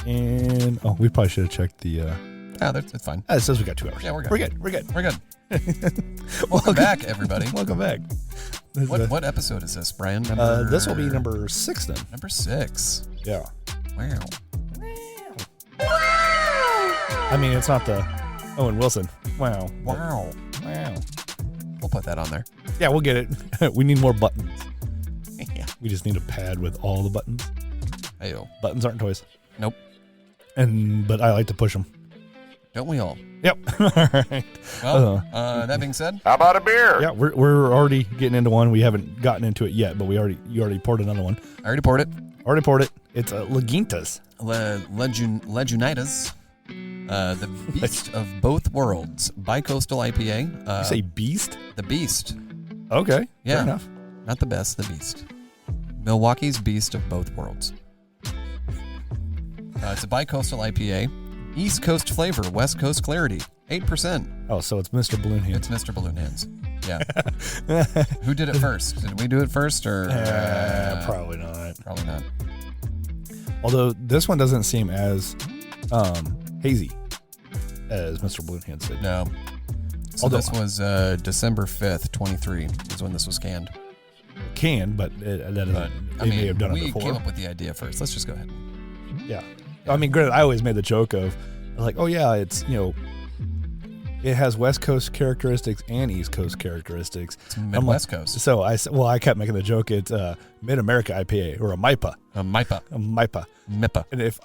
And we probably should have checked the. That's fine. It says we got 2 hours. Yeah, we're good. We're good. We're good. Welcome back, everybody. Welcome back. What episode is this, Brian? This will be number 6 then. Number 6. Yeah. Wow. I mean, it's not the Owen Wilson. Wow. Wow. We'll put that on there. Yeah, we'll get it. We need more buttons. Yeah. We just need a pad with all the buttons. Ayo. Buttons aren't toys. Nope. But I like to push them. Don't we all? Yep. All right. Well, that being said, how about a beer? Yeah, we're already getting into one. We haven't gotten into it yet, but you already poured another one. I already poured it. It's Lagintas. Legunitas. The Beast of Both Worlds. Bicoastal IPA. You say beast? The Beast. Okay. Yeah. Fair enough. Not the best, the Beast. Milwaukee's Beast of Both Worlds. It's a bicoastal IPA. East Coast flavor, West Coast clarity. 8%. Oh, so it's Mr. Balloon Hands. It's Mr. Balloon Hands. Yeah. Who did it first? Did we do it first or? Probably not. Probably not. Although this one doesn't seem as hazy as Mr. Balloon Hands did. No. So this was December 5th, 23 is when this was canned. But they may have done it before. We came up with the idea first. Let's just go ahead. Yeah. I mean, granted, I always made the joke of like, oh yeah, it's, it has West Coast characteristics and East Coast characteristics. It's Midwest Coast. So I kept making the joke it's Mid-America IPA or a MIPA. A MIPA. MIPA. And if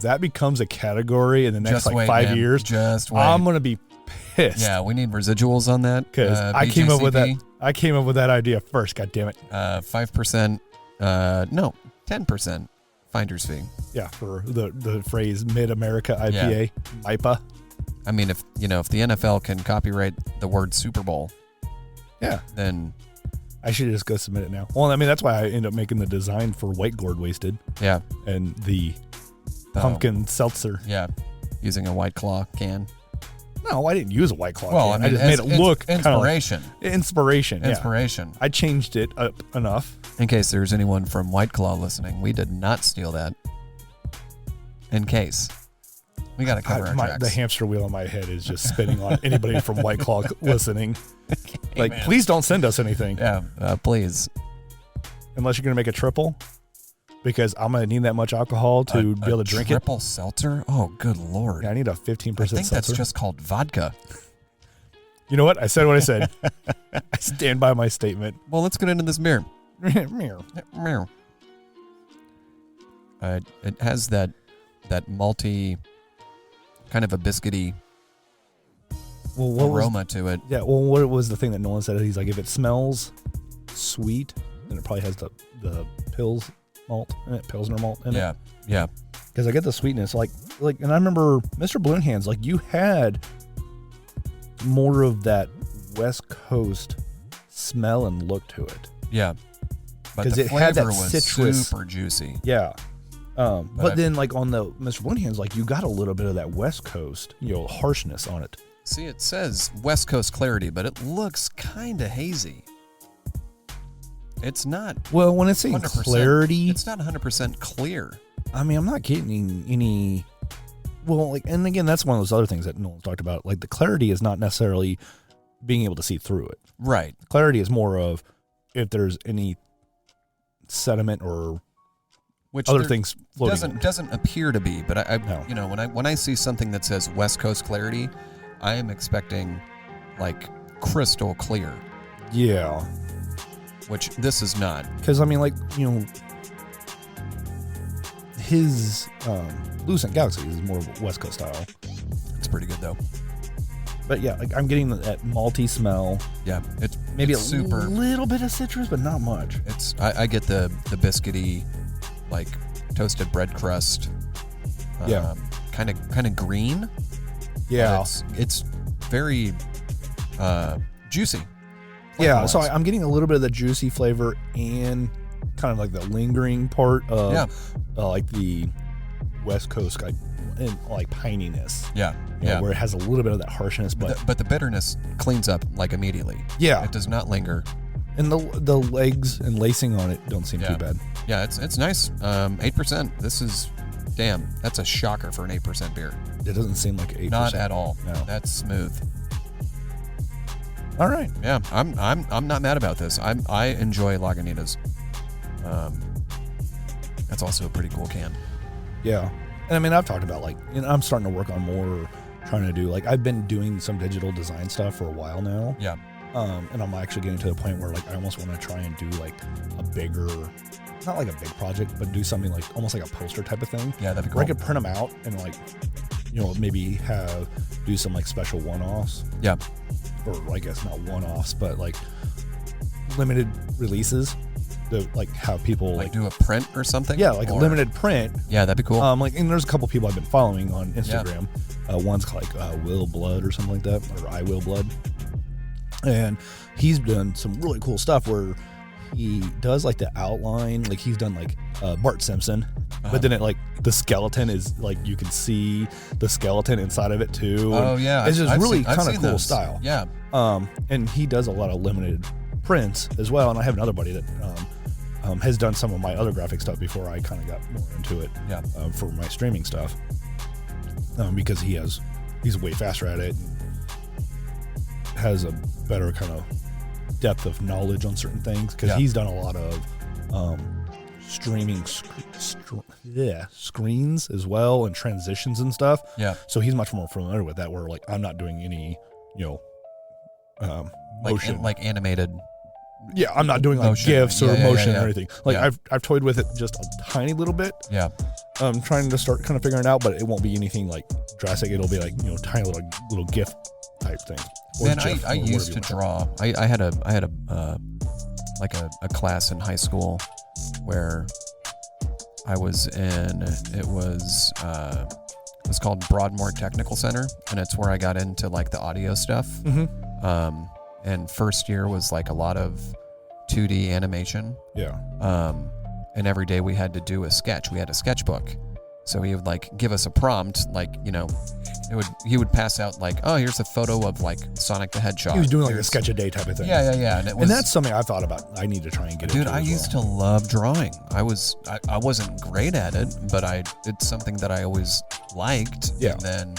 that becomes a category in the next just wait, 5 man. years, just wait. I'm going to be pissed. Yeah, we need residuals on that. Because I came up with that idea first, god damn it. 5%, 10% finder's fee. Yeah, for the phrase Mid-America IPA, MIPA. I mean, if the NFL can copyright the word Super Bowl, then I should just go submit it now. Well, I mean, that's why I ended up making the design for White Gourd Wasted. Yeah. And the pumpkin seltzer. Yeah. Using a White Claw can. No, I didn't use a White Claw can. I mean, I just made it look inspiration. Inspiration. Inspiration. I changed it up enough. In case there's anyone from White Claw listening, we did not steal that. In case. We got to cover our tracks. The hamster wheel in my head is just spinning on anybody from White Claw listening. Hey, like, please don't send us anything. Yeah, please. Unless you're going to make a triple, because I'm going to need that much alcohol to be able to drink it. Triple seltzer? Oh, good Lord. Yeah, I need a 15% I think seltzer. that's just called vodka. You know what? I said what I said. I stand by my statement. Well, let's get into this beer. Meow. It has that malty, kind of a biscuity aroma to it. Yeah, well, what was the thing that Nolan said? He's like, if it smells sweet, then it probably has the Pils malt in it, Pilsner malt in it. Yeah. Because I get the sweetness. Like, and I remember Mr. Balloon Hands, like, you had more of that West Coast smell and look to it. Yeah. But because the it flavor had that was citrus, super juicy. Yeah. But then, like, on the Mr. Balloon Hands, like, you got a little bit of that West Coast, harshness on it. See, it says West Coast clarity, but it looks kind of hazy. It's not. Well, when it's saying clarity, it's not 100% clear. I mean, I'm not getting any. Well, like, and again, that's one of those other things that Nolan talked about. Like, the clarity is not necessarily being able to see through it. Right. Clarity is more of if there's any sediment or other things floating. Doesn't appear to be, but when I see something that says West Coast clarity, I am expecting like crystal clear. Yeah. Which this is not. Because I mean, like, his Lucent Galaxy is more of a West Coast style. It's pretty good though. But yeah, like, I'm getting that malty smell. Yeah, it's maybe it's a little bit of citrus, but not much. I get the biscuity, like toasted bread crust. Kind of green. Yeah, it's very juicy. Yeah, so I'm getting a little bit of the juicy flavor and kind of like the lingering part of like the West Coast and like pininess. Yeah. Where it has a little bit of that harshness, but the bitterness cleans up like immediately. Yeah, it does not linger. And the legs and lacing on it don't seem too bad. Yeah, it's nice. 8%. This is damn, that's a shocker for an 8% beer. It doesn't seem like 8%. Not at all. No. That's smooth. All right. Yeah, I'm not mad about this. I enjoy Lagunitas. That's also a pretty cool can. Yeah. And I mean, I've talked about, like, you know, I'm starting to work on more, trying to do, like, I've been doing some digital design stuff for a while now. Yeah. And I'm actually getting to the point where, like, I almost want to try and do, like, a bigger, not like a big project, but do something like almost like a poster type of thing. Yeah, that'd be cool. Where I could print them out and, like, you know, maybe do some, like, special one-offs. Yeah. Or I guess not one-offs, but, like, limited releases. To, like, have people like do a print or something. Yeah, like a limited print. Yeah, that'd be cool. Like, and there's a couple people I've been following on Instagram. Yeah. One's like Will Blood or something like that, or I Will Blood, and he's done some really cool stuff where he does like the outline, like he's done like Bart Simpson, but then it like the skeleton is like you can see the skeleton inside of it too. Oh yeah, it's just really kind of cool style. Yeah. And he does a lot of limited prints as well, and I have another buddy that has done some of my other graphic stuff before I kind of got more into it. Yeah. For my streaming stuff, because he's way faster at it, and has a better kind of depth of knowledge on certain things, because he's done a lot of streaming screens as well, and transitions and stuff. Yeah. So he's much more familiar with that, where like I'm not doing any, you know, motion, like animated. Yeah, I'm not doing like motion. GIFs or motion or yeah. anything. Like I've toyed with it just a tiny little bit. Yeah. I'm trying to start kind of figuring it out, but it won't be anything like drastic. It'll be like, you know, tiny little GIF type thing. Man, I used to draw. I had a like a class in high school where I was in. It was called Broadmoor Technical Center, and it's where I got into like the audio stuff. Mm-hmm. And first year was like a lot of 2D animation. Yeah. And every day we had to do a sketch. We had a sketchbook. So he would like give us a prompt, like, you know, he would pass out like, oh, here's a photo of like Sonic the Hedgehog. He was doing like a sketch a day type of thing. Yeah. And that's something I thought about. I need to try and get into. Dude, I used to love drawing. I wasn't great at it, but it's something that I always liked. Yeah. And then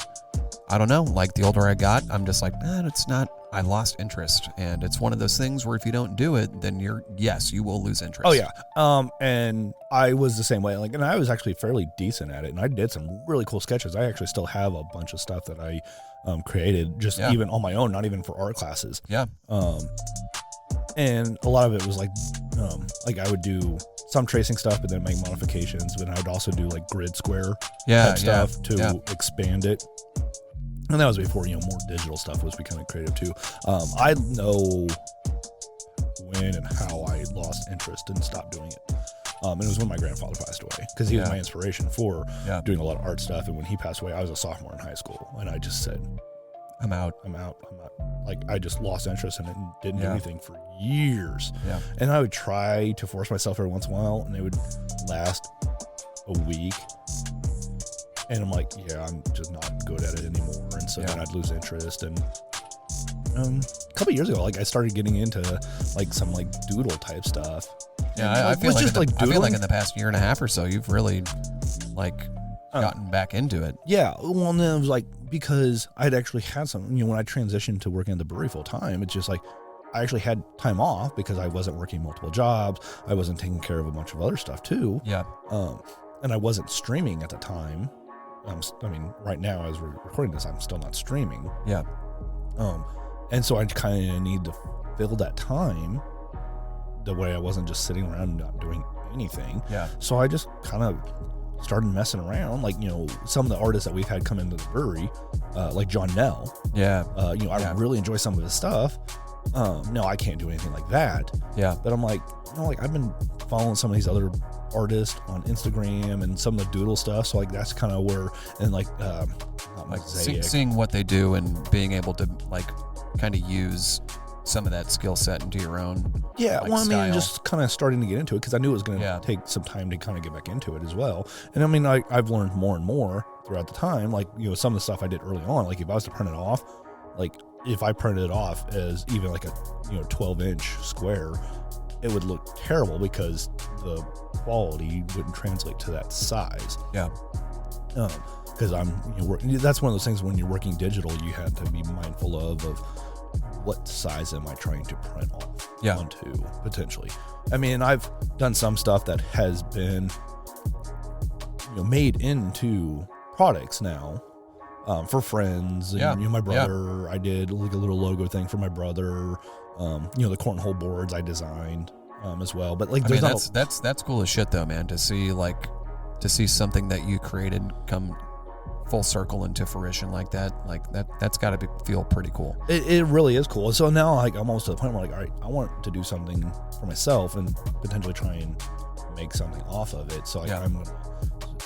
I don't know, like the older I got, I'm just like, it's not. I lost interest, and it's one of those things where if you don't do it, then you will lose interest. Oh yeah. And I was the same way. Like, and I was actually fairly decent at it, and I did some really cool sketches. I actually still have a bunch of stuff that I created just even on my own, not even for art classes. Yeah. And a lot of it was like I would do some tracing stuff, but then make modifications. But I would also do like grid square type stuff to expand it. And that was before, you know, more digital stuff was becoming creative too. I know when and how I lost interest and stopped doing it. And it was when my grandfather passed away, because he was my inspiration for doing a lot of art stuff. And when he passed away, I was a sophomore in high school, and I just said, I'm out. Like, I just lost interest in it and didn't do anything for years. Yeah. And I would try to force myself every once in a while, and it would last a week. And I'm like, I'm just not good at it anymore. And so then I'd lose interest. And a couple of years ago, like, I started getting into like some like doodle type stuff. Yeah, I feel like in the past year and a half or so, you've really like gotten back into it. Yeah. Well, and then it was like, because I'd actually had some, you know, when I transitioned to working at the brewery full time, it's just like I actually had time off because I wasn't working multiple jobs. I wasn't taking care of a bunch of other stuff too. Yeah. And I wasn't streaming at the time. I mean, right now as we're recording this, I'm still not streaming. Yeah. And so I kind of need to fill that time the way I wasn't just sitting around and not doing anything. Yeah. So I just kind of started messing around. Like, you know, some of the artists that we've had come into the brewery, like John Nell. Yeah. You know, I really enjoy some of his stuff. No, I can't do anything like that. Yeah. But I'm like, you know, like I've been following some of these other artists on Instagram and some of the doodle stuff. So like that's kind of where, and like seeing what they do and being able to like kind of use some of that skill set into your own. Yeah. Like, well, I mean, style. just kind of starting to get into it because I knew it was going to take some time to kind of get back into it as well. And I mean, I've learned more and more throughout the time. Like, you know, some of the stuff I did early on, like if I was to print it off, like if I printed it off as even like a, you know, 12-inch square, it would look terrible because the quality wouldn't translate to that size. Yeah. Because that's one of those things when you're working digital, you have to be mindful of what size am I trying to print off onto potentially. I mean, I've done some stuff that has been made into products now for friends. And, my brother, I did like a little logo thing for my brother. The cornhole boards I designed as well. But like, that's cool as shit though, man. To see something that you created come full circle into fruition like that, that's got to feel pretty cool. It really is cool. So now I'm almost to the point where all right, I want to do something for myself and potentially try and make something off of it. So I'm going to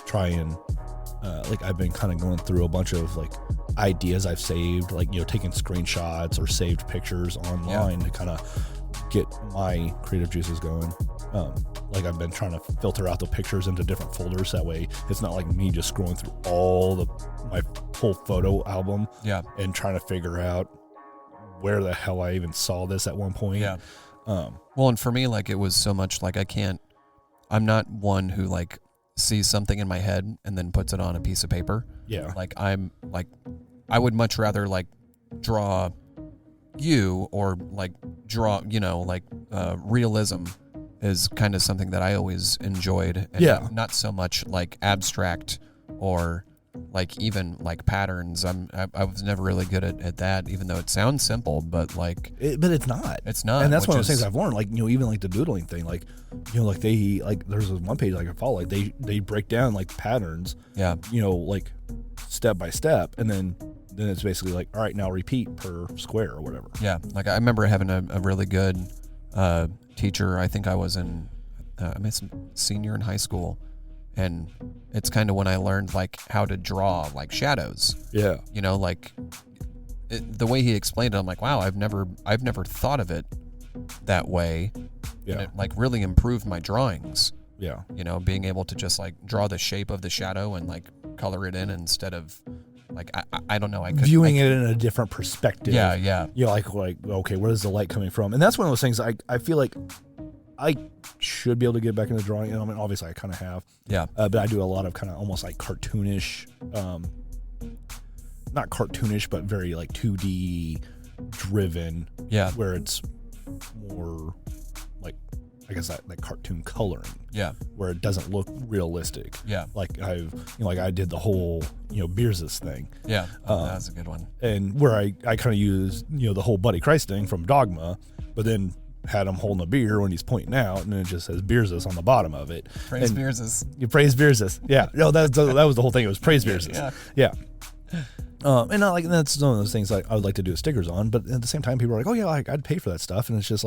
try and I've been kind of going through a bunch of ideas I've saved, taking screenshots or saved pictures online to kind of get my creative juices going. I've been trying to filter out the pictures into different folders. That way it's not like me just scrolling through my whole photo album and trying to figure out where the hell I even saw this at one point. Well, and for me, it was so much I'm not one who sees something in my head and then puts it on a piece of paper. I would much rather draw you or draw, realism is kind of something that I always enjoyed. And not so much abstract or even patterns. I was never really good at that, even though it sounds simple, but but it's not. It's not. And that's one of those things I've learned. Even the doodling thing. They there's one page I follow. They break down patterns. Step by step, and then it's basically all right, now repeat per square or whatever. Yeah. I remember having a really good teacher. I think I was in senior in high school. And it's kind of when I learned how to draw shadows. Yeah. The way he explained it, I'm like, wow, I've never thought of it that way. Yeah. And it really improved my drawings. Yeah. Being able to just draw the shape of the shadow and color it in instead of I don't know. Viewing it in a different perspective. Yeah. Yeah. Okay, where is the light coming from? And that's one of those things I feel like I should be able to get back into drawing. I mean, obviously I kind of have. Yeah. But I do a lot of kind of almost cartoonish, not cartoonish, but very 2D driven. Yeah. Where it's more I guess that cartoon coloring. Yeah. Where it doesn't look realistic. Yeah. I did the whole, Beerses thing. Yeah. That's a good one. And where I kind of used, the whole Buddy Christ thing from Dogma, but then had him holding a beer when he's pointing out, and then it just says Beerses on the bottom of it. Praise Beerses. You praise Beerses. Yeah. No, that was the whole thing. It was praise Beerses. Yeah. And that's one of those things I would like to do stickers on, but at the same time, people are oh yeah, I'd pay for that stuff, and it's just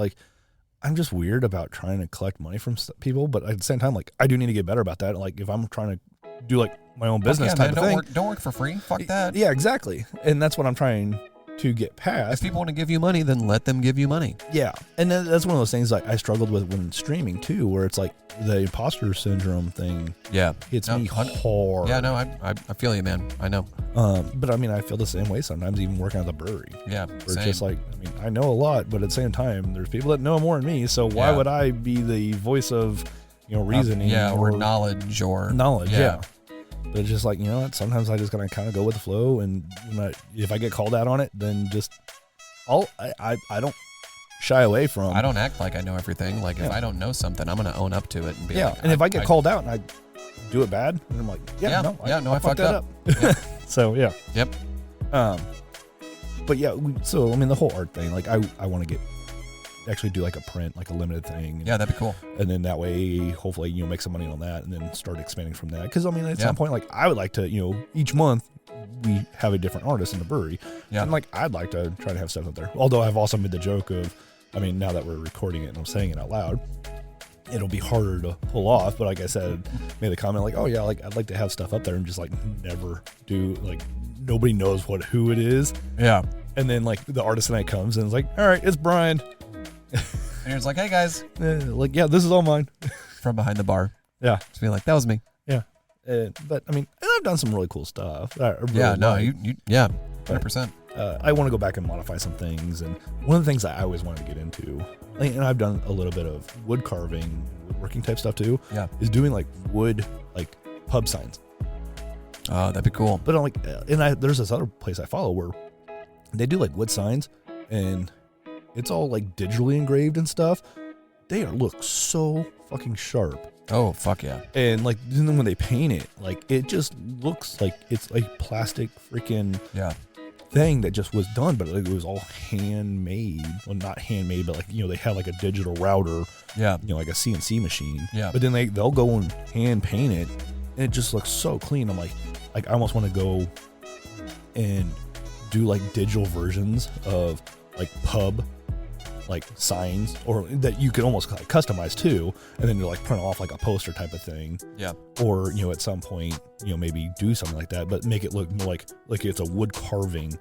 I'm just weird about trying to collect money from people, but at the same time, I do need to get better about that. If I'm trying to do my own business type of thing, don't work for free. Fuck that. Yeah, exactly. And that's what I'm trying to get past. If people want to give you money, then let them give you money. Yeah. And that's one of those things I struggled with when streaming too, where it's the imposter syndrome thing. Yeah. Hits me hard. Yeah, no, I feel you, man. I know. But I mean, I feel the same way sometimes, even working at the brewery. Yeah. Where it's just I know a lot, but at the same time, there's people that know more than me. So why would I be the voice of, reasoning? Or knowledge or. Knowledge, yeah. But it's just sometimes I just gotta kind of go with the flow, and if I get called out on it, then just I don't shy away from. I don't act like I know everything. If I don't know something, I'm gonna own up to it and be and if I get called out and I do it bad, and I'm like, I fucked that up. Yeah. So yeah. Yep. But yeah, so I mean, the whole art thing, I want to actually do a print, a limited thing. Yeah, that'd be cool. And then that way, hopefully, make some money on that, and then start expanding from that. Because I mean, at some point, I would like to, each month we have a different artist in the brewery. Yeah. And I'd like to try to have stuff up there. Although I've also made the joke of, I mean, now that we're recording it and I'm saying it out loud, it'll be harder to pull off. But like I said, made the comment oh yeah, I'd like to have stuff up there and just never do nobody knows who it is. Yeah. And then the artist night comes and it's all right, it's Brian. And it's hey guys. Yeah, this is all mine. From behind the bar. Yeah. Just be that was me. Yeah. But I mean, and I've done some really cool stuff. Yeah, no, you 100%. I want to go back and modify some things. And one of the things I always wanted to get into, and I've done a little bit of wood carving, woodworking type stuff too. Yeah. Is doing wood, pub signs. Oh, that'd be cool. But I'm like, there's this other place I follow where they do like wood signs, and it's all like digitally engraved and stuff. They look so fucking sharp. Oh, fuck yeah. And like then when they paint it, like it just looks like it's like plastic freaking thing that just was done, but it was all handmade. Well, not handmade, but like, you know, they had like a digital router, you know, like a CNC machine. Yeah. But then they'll go and hand paint it, and it just looks so clean. I'm like I almost want to go and do like digital versions of like pub like signs, or that you could almost like customize too, and then you like print off like a poster type of thing. Yeah. Or, you know, at some point, you know, maybe do something like that, but make it look more like it's a wood carving,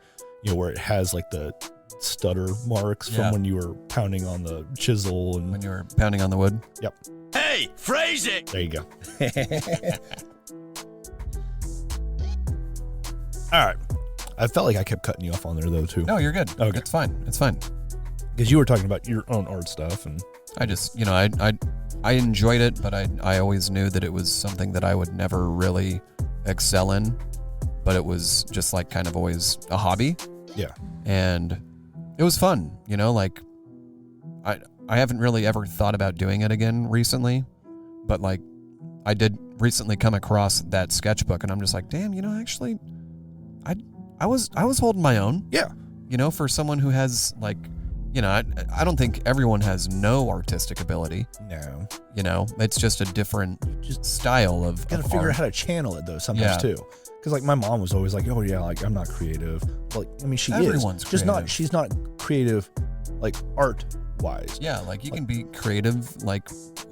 you know, where it has like the stutter marks from when you were pounding on the chisel and when you were pounding on the wood. Yep. Hey, phrase it. There you go. All right. I felt like I kept cutting you off on there though too. No, you're good. Okay. It's fine. It's fine. Because you were talking about your own art stuff, and I just, you know, I enjoyed it, but I always knew that it was something that I would never really excel in, but it was just like kind of always a hobby. Yeah. And it was fun, you know, like I haven't really ever thought about doing it again recently, but like I did recently come across that sketchbook, and I'm just like, damn, you know, actually I was holding my own. Yeah. You know, for someone who has like, you know, I don't think everyone has no artistic ability. No. You know, it's just a different style of gotta figure out how to channel it though sometimes too. Because like my mom was always like, oh yeah, like I'm not creative. Like I mean, Everyone's just creative. she's not creative, like art wise. Yeah, like you can be creative, like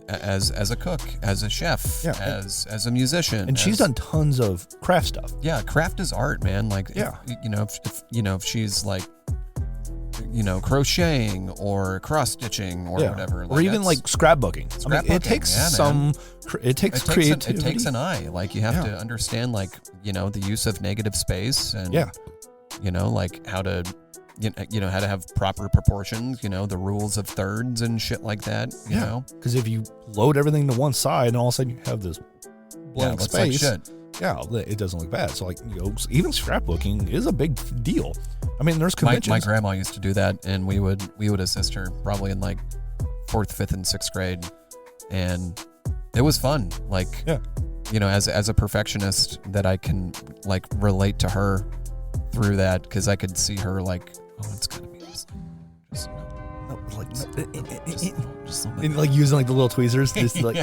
as a cook, as a chef, as a musician, and she's done tons of craft stuff. Yeah, craft is art, man. Like, if she's like, you know, crocheting or cross stitching or whatever, like, or even like scrapbooking. I mean, it takes creativity. It takes an eye. Like you have to understand, like, you know, the use of negative space, and you know, like how to. You know how to have proper proportions, you know, the rules of thirds and shit like that, you know? Because if you load everything to one side and all of a sudden you have this blank space, it doesn't look bad. So, like, you know, even scrapbooking is a big deal. I mean, there's conventions. My grandma used to do that, and we would assist her probably in like 4th, 5th, and 6th grade, and it was fun. Like, you know, as a perfectionist, that I can like relate to her through that, because I could see her like, oh, it's gonna be just like using like the little tweezers, just like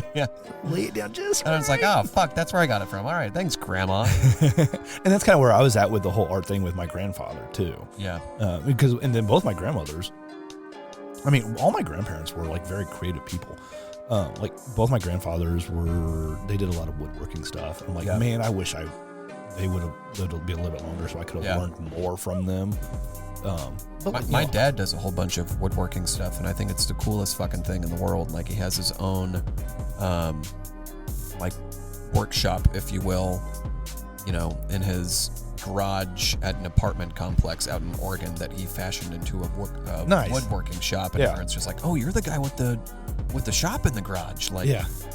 lay it down just. And I was like, oh fuck, that's where I got it from. All right, thanks, Grandma. And that's kind of where I was at with the whole art thing with my grandfather too. Yeah. And then both my grandmothers. I mean, all my grandparents were like very creative people. Like both my grandfathers they did a lot of woodworking stuff. I'm like, man, I wish they would have lived to be a little bit longer, so I could have learned more from them. But my dad does a whole bunch of woodworking stuff, and I think it's the coolest fucking thing in the world. Like, he has his own, like, workshop, if you will, you know, in his garage at an apartment complex out in Oregon that he fashioned into a woodworking shop. And everyone's just like, oh, you're the guy with the shop in the garage. Like,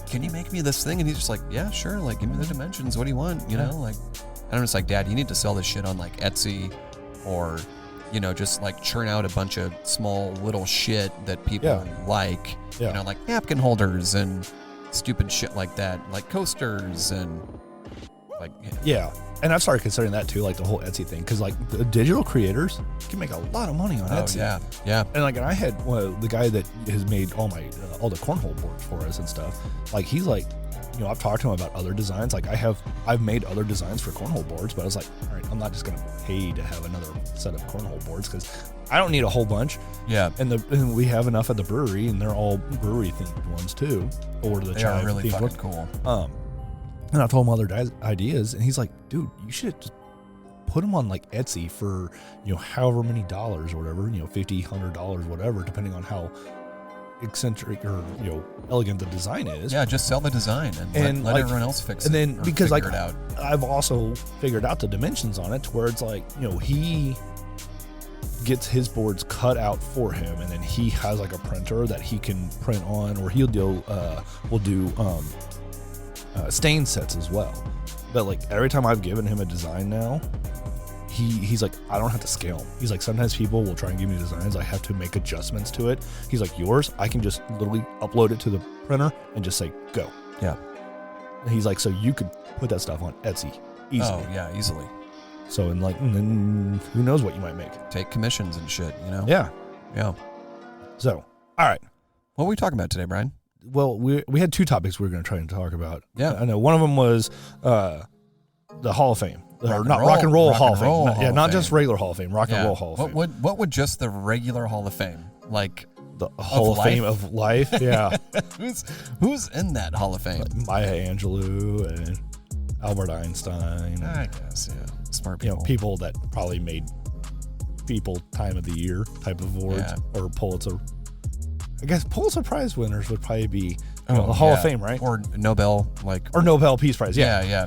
can you make me this thing? And he's just like, yeah, sure. Like, give me the dimensions. What do you want? You know, like, and I'm just like, Dad, you need to sell this shit on like Etsy, or, you know, just like churn out a bunch of small little shit that people like, you know, like napkin holders and stupid shit like that, like coasters and like, and I've started considering that too, like the whole Etsy thing, because like the digital creators can make a lot of money on Etsy. And like, and I had the guy that has made all the cornhole boards for us and stuff. Like, he's like, you know, I've talked to him about other designs. Like, I've made other designs for cornhole boards, but I was like, all right, I'm not just gonna pay to have another set of cornhole boards, because I don't need a whole bunch. And we have enough at the brewery, and they're all brewery themed ones too, or the chai really fucking cool. And I told him other ideas, and he's like, dude, you should just put them on like Etsy for, you know, however many dollars or whatever, you know, $50, $100, whatever, depending on how eccentric or, you know, elegant the design is. Yeah, just sell the design and let everyone else fix it. And then, because like, it out. I've also figured out the dimensions on it to where it's like, you know, he gets his boards cut out for him, and then he has like a printer that he can print on, or we'll do stain sets as well. but like every time I've given him a design now, he's like, I don't have to scale them. He's like, sometimes people will try and give me designs, I have to make adjustments to it. He's like, yours, I can just literally upload it to the printer and just say go. Yeah. And he's like, so you could put that stuff on Etsy easily. Oh yeah, easily. So and like, and then who knows what you might make? Take commissions and shit, you know? Yeah. Yeah. So, all right. What are we talking about today, Brian? Well, we had two topics we were going to try and talk about. Yeah. I know one of them was the Hall of Fame. Rock and Roll Hall of Fame. Not just regular Hall of Fame, Rock and Roll Hall of Fame. What would just the regular Hall of Fame, like the Hall of Fame of Life? Yeah. Who's in that Hall of Fame? Like Maya Angelou and Albert Einstein. I guess, yeah. Smart people. You know, people that probably made People Time of the Year type of awards or Pulitzer. I guess Pulitzer Prize winners would probably be the Hall of Fame, right? Or Nobel, or Nobel Peace Prize. Yeah.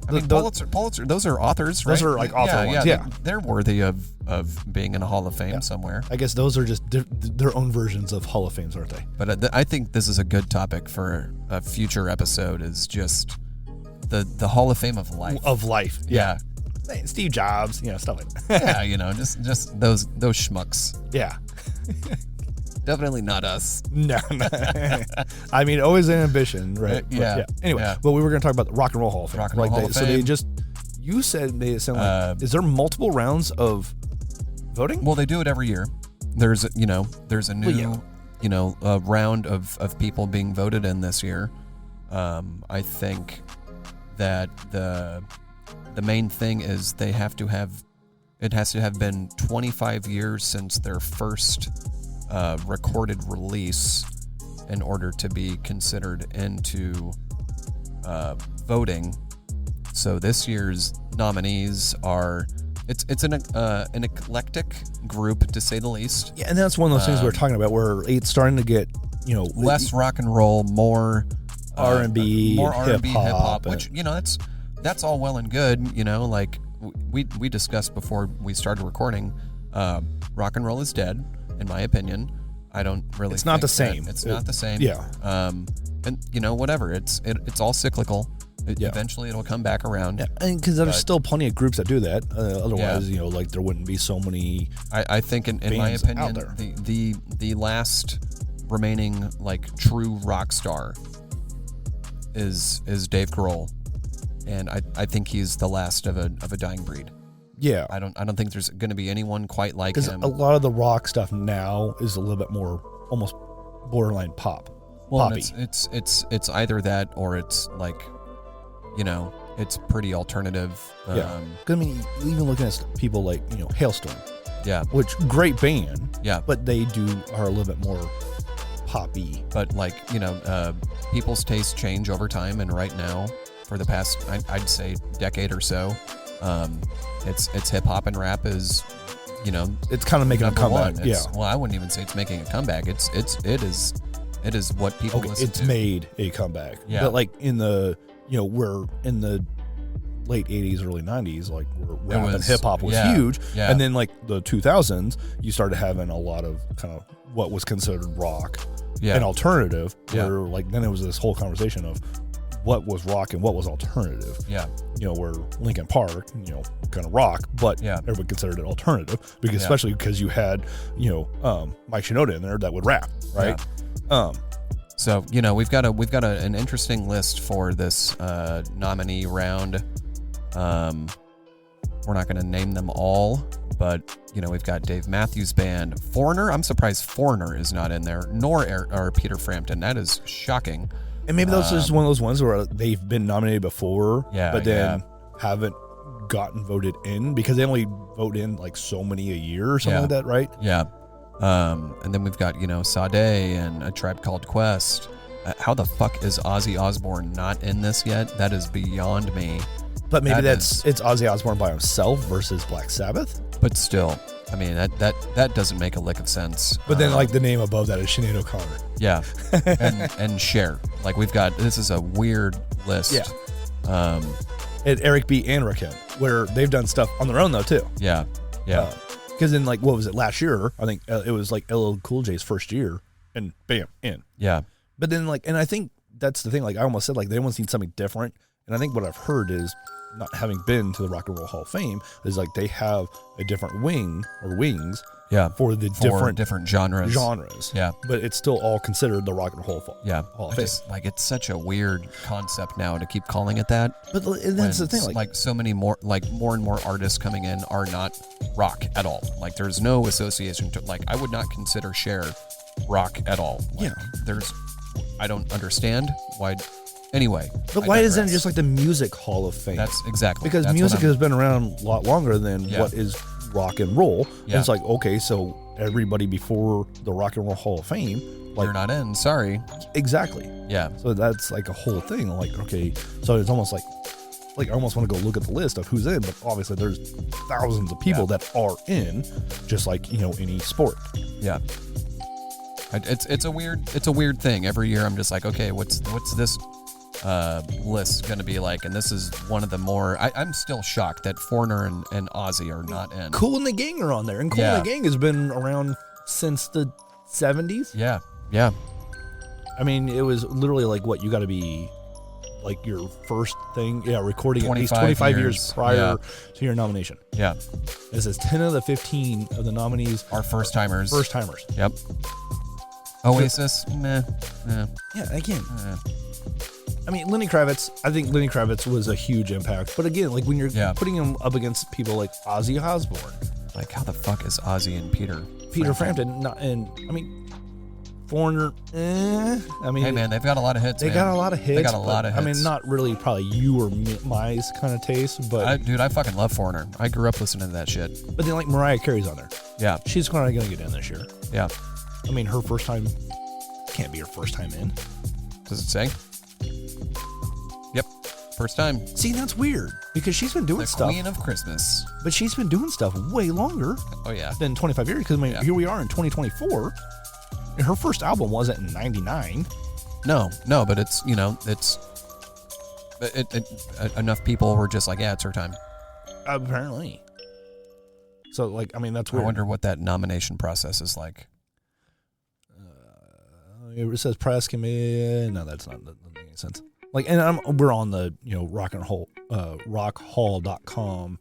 I mean, Pulitzer, those are authors, right? Those are like author ones, yeah. They're worthy of being in a Hall of Fame somewhere. I guess those are just their own versions of Hall of Fames, aren't they? But I think this is a good topic for a future episode, is just the Hall of Fame of life. Of life, yeah. Steve Jobs, stuff like that. Yeah, just those schmucks. Yeah. Definitely not us. No. I mean, always an ambition, right? Yeah. Anyway, well, we were going to talk about the Rock and Roll Hall of Fame. Rock and Roll Hall of Fame. So you said they sound like, is there multiple rounds of voting? Well, they do it every year. There's a new, round of people being voted in this year. I think that the main thing is it has to have been 25 years since their first recorded release in order to be considered into voting. So this year's nominees are it's an eclectic group, to say the least. Yeah, and that's one of those things we were talking about, where it's starting to get less rock and roll, more R&B, more R&B, hip hop, and which that's all well and good. Like we discussed before we started recording. Rock and roll is dead, in my opinion. I don't really. It's not the same. It's not the same. Yeah. And whatever. It's all cyclical. Eventually, it'll come back around. Yeah, because there's still plenty of groups that do that. Otherwise, there wouldn't be so many. I think, in my opinion, the last remaining true rock star is Dave Grohl, and I think he's the last of a dying breed. Yeah, I don't think there's going to be anyone quite like him. Because a lot of the rock stuff now is a little bit more almost borderline poppy. It's either that or it's it's pretty alternative. Yeah, I mean, even looking at people like Hailstorm. Yeah, which great band. Yeah, but they are a little bit more poppy. But people's tastes change over time, and right now, for the past I'd say decade or so, it's hip hop and rap is, it's kind of making a comeback. Well, I wouldn't even say it's making a comeback. It is what people listen to. It's made a comeback. Yeah, but in the we're in the late 80s, early 90s, where rap and hip hop was huge, and then the 2000s, you started having a lot of kind of what was considered rock and alternative. Where then it was this whole conversation of what was rock and what was alternative. Yeah. Where Linkin Park, kind of rock, but everyone considered it alternative especially because you had, Mike Shinoda in there that would rap, right? Yeah. So, we've got an interesting list for this nominee round. We're not going to name them all, but we've got Dave Matthews Band, Foreigner. I'm surprised Foreigner is not in there, nor or Peter Frampton. That is shocking. And maybe that's just one of those ones where they've been nominated before, but then haven't gotten voted in because they only vote in so many a year or something like that, right? Yeah. And then we've got, Sade and A Tribe Called Quest. How the fuck is Ozzy Osbourne not in this yet? That is beyond me. But maybe it's Ozzy Osbourne by himself versus Black Sabbath. But still, I mean, that doesn't make a lick of sense. But then the name above that is Sinead O'Connor. Yeah. and Cher. This is a weird list. Yeah. And Eric B. and Rakim, where they've done stuff on their own though too. Yeah. Yeah. Because then what was it last year? I think it was LL Cool J's first year, and bam, in. Yeah. But then and I think that's the thing. I almost said they almost need something different, And I think what I've heard is, not having been to the Rock and Roll Hall of Fame, is like they have a different wing or wings for the different genres. Yeah. But it's still all considered the Rock and Roll Hall of Fame. Like, it's such a weird concept now to keep calling it that. But that's the thing. Like so many more and more artists coming in are not rock at all. Like, there's no association to, like, I would not consider Cher rock at all. Like, I don't understand why. Anyway. But why isn't it just like the Music Hall of Fame? That's exactly. Because music has been around a lot longer than what is rock and roll. Yeah. And it's like, okay, so everybody before the Rock and Roll Hall of Fame, like, you're not in, sorry. Exactly. Yeah. So that's like a whole thing. Like, okay, so it's almost like I almost want to go look at the list of who's in, but obviously there's thousands of people that are in, just like, any sport. Yeah. It's a weird thing. Every year I'm just like, okay, what's this list going to be like? And this is one of the more, I'm still shocked that Foreigner and Ozzy are not in. Cool and the Gang are on there, and Cool and the Gang has been around since the 70s. Yeah. I mean, it was literally like, what, you got to be like your first thing, recording at least 25 years prior to your nomination. Yeah. It says 10 of the 15 of the nominees are first timers. Yep. Oasis, meh. Yeah, again. I mean, Lenny Kravitz, I think Lenny Kravitz was a huge impact. But again, like when you're putting him up against people like Ozzy Osbourne. Like, how the fuck is Ozzy and Peter Frampton? Foreigner, I mean, hey man, they've got a lot of hits. They got a lot of hits. I mean, not really probably you or my kind of taste, but I fucking love Foreigner. I grew up listening to that shit. But then, like, Mariah Carey's on there. Yeah, she's probably gonna get in this year. Yeah, I mean, her first time can't be her first time in. Does it say? Yep, first time. See, that's weird because she's been doing stuff. The Queen of Christmas. But she's been doing stuff way longer. Oh yeah, than 25 years. Because I mean, here we are in 2024. And her first album wasn't in '99. No, but it's enough people were just like, yeah, it's her time. Apparently. So, like, I mean, that's weird. I wonder what that nomination process is like. It says press committee. No, that doesn't make any sense. Like, and we're on the rockhall.com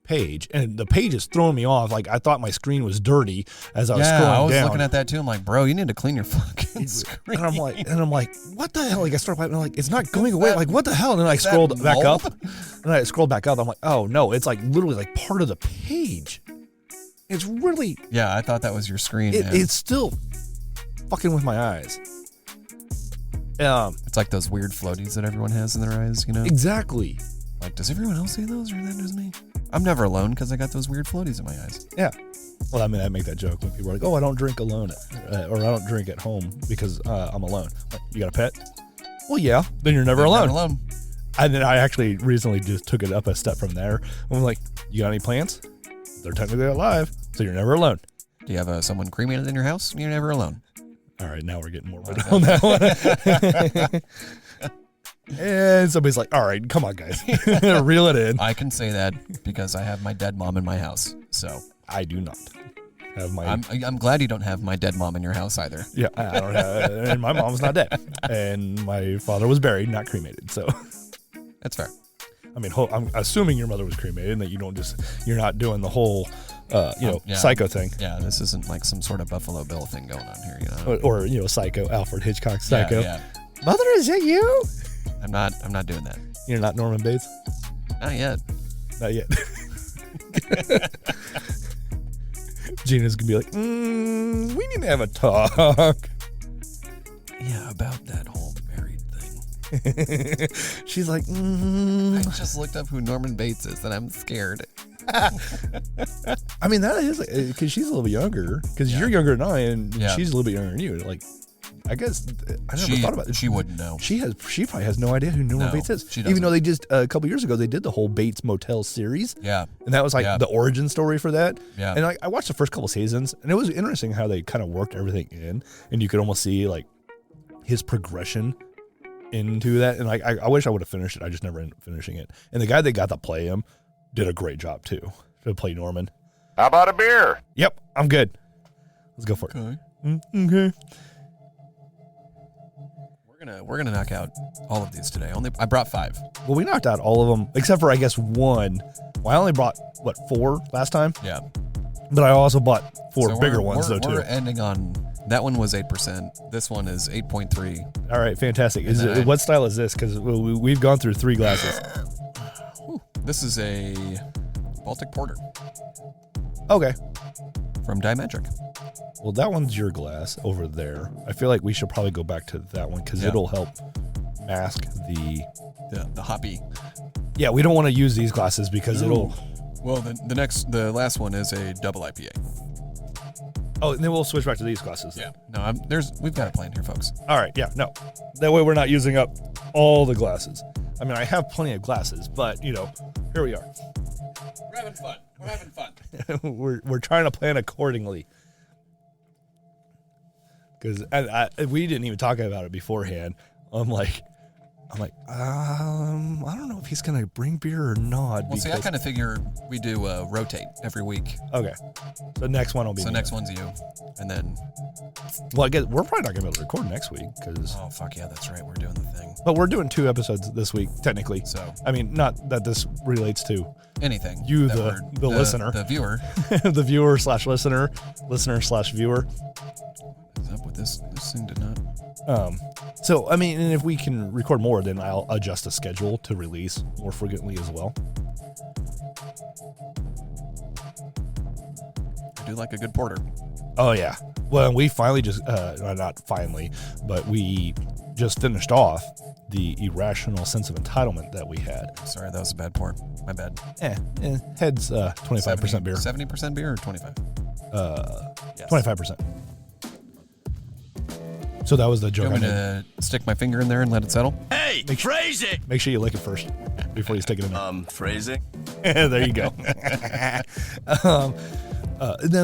page, and the page is throwing me off. Like, I thought my screen was dirty as I was scrolling down. I was looking at that too. I'm like, bro, you need to clean your fucking screen. And I'm like, what the hell? Like, I started piping, like, it's not going away. Like, what the hell? And then I scrolled back up. I'm like, oh no, it's like literally like part of the page. It's really. Yeah, I thought that was your screen. It's still fucking with my eyes. It's like those weird floaties that everyone has in their eyes, Exactly. Like, does everyone else see those, or is that just me? I'm never alone because I got those weird floaties in my eyes. Yeah. Well, I mean, I make that joke when people are like, "Oh, I don't drink alone, or I don't drink at home because I'm alone." Like, you got a pet? Well, yeah. Then you're never alone. And then I actually recently just took it up a step from there. I'm like, "You got any plants? They're technically alive, so you're never alone." Do you have someone cremated in your house? You're never alone. All right, now we're getting morbid on that one. And somebody's like, all right, come on, guys. Reel it in. I can say that because I have my dead mom in my house. So I do not have my... I'm glad you don't have my dead mom in your house either. Yeah, I don't have... And my mom's not dead. And my father was buried, not cremated. So that's fair. I mean, I'm assuming your mother was cremated and that you're not doing the whole, psycho thing. Yeah, this isn't like some sort of Buffalo Bill thing going on here, Or Psycho, Alfred Hitchcock Psycho. Yeah. Mother, is it you? I'm not doing that. You're not Norman Bates? Not yet. Not yet. Gina's gonna be like, we need to have a talk. Yeah, about that whole married thing. She's like, I just looked up who Norman Bates is, and I'm scared. I mean, that is because she's a little bit younger. Because you're younger than I, and she's a little bit younger than you. Like, I guess I never thought about it. She wouldn't know. She probably has no idea who Norman Bates is. Even though they just a couple years ago they did the whole Bates Motel series. Yeah, and that was like the origin story for that. Yeah, and I watched the first couple seasons, and it was interesting how they kind of worked everything in, and you could almost see like his progression into that. And like I wish I would have finished it. I just never ended up finishing it. And the guy they got to play him did a great job too to play Norman. How about a beer? Yep, I'm good. Let's go for it. Okay. Okay. We're gonna knock out all of these today. I brought 5. Well, we knocked out all of them except for I guess one. Well, I only brought 4 last time. Yeah. But I also bought 4 bigger ones though too. We're ending on that one was 8%. This one is 8.3. All right, fantastic. What style is this? Because we've gone through 3 glasses. This is a Baltic Porter. Okay. From Diametric. Well, that one's your glass over there. I feel like we should probably go back to that one because it'll help mask the hoppy. Yeah, we don't want to use these glasses because it'll. Well, the last one is a double IPA. Oh, and then we'll switch back to these glasses. Yeah. No, we've got a plan here, folks. All right. Yeah. No, that way we're not using up all the glasses. I mean, I have plenty of glasses, but here we are. We're having fun. we're trying to plan accordingly. Because we didn't even talk about it beforehand. I'm like, I don't know if he's gonna bring beer or not. Well, see, I kind of figure we do rotate every week. Okay, so next one will be. So next one's you, and then. Well, I guess we're probably not gonna be able to record next week because. Oh fuck yeah, that's right. We're doing the thing. But we're doing 2 episodes this week, technically. So I mean, not that this relates to anything. You, the listener, the viewer, the viewer / listener, / viewer. What is up with this? This thing did not. So, I mean, and if we can record more, then I'll adjust the schedule to release more frequently as well. I do like a good porter. Oh, yeah. Well, we finally not finally, but we just finished off the irrational sense of entitlement that we had. Sorry, that was a bad pour. My bad. Heads 25% beer. 70% beer or 25? Yes. 25%. So that was the joke. You want me to stick my finger in there and let it settle? Hey, phrase it! Make sure you lick it first before you stick it in there. Phrasing? There you go. Then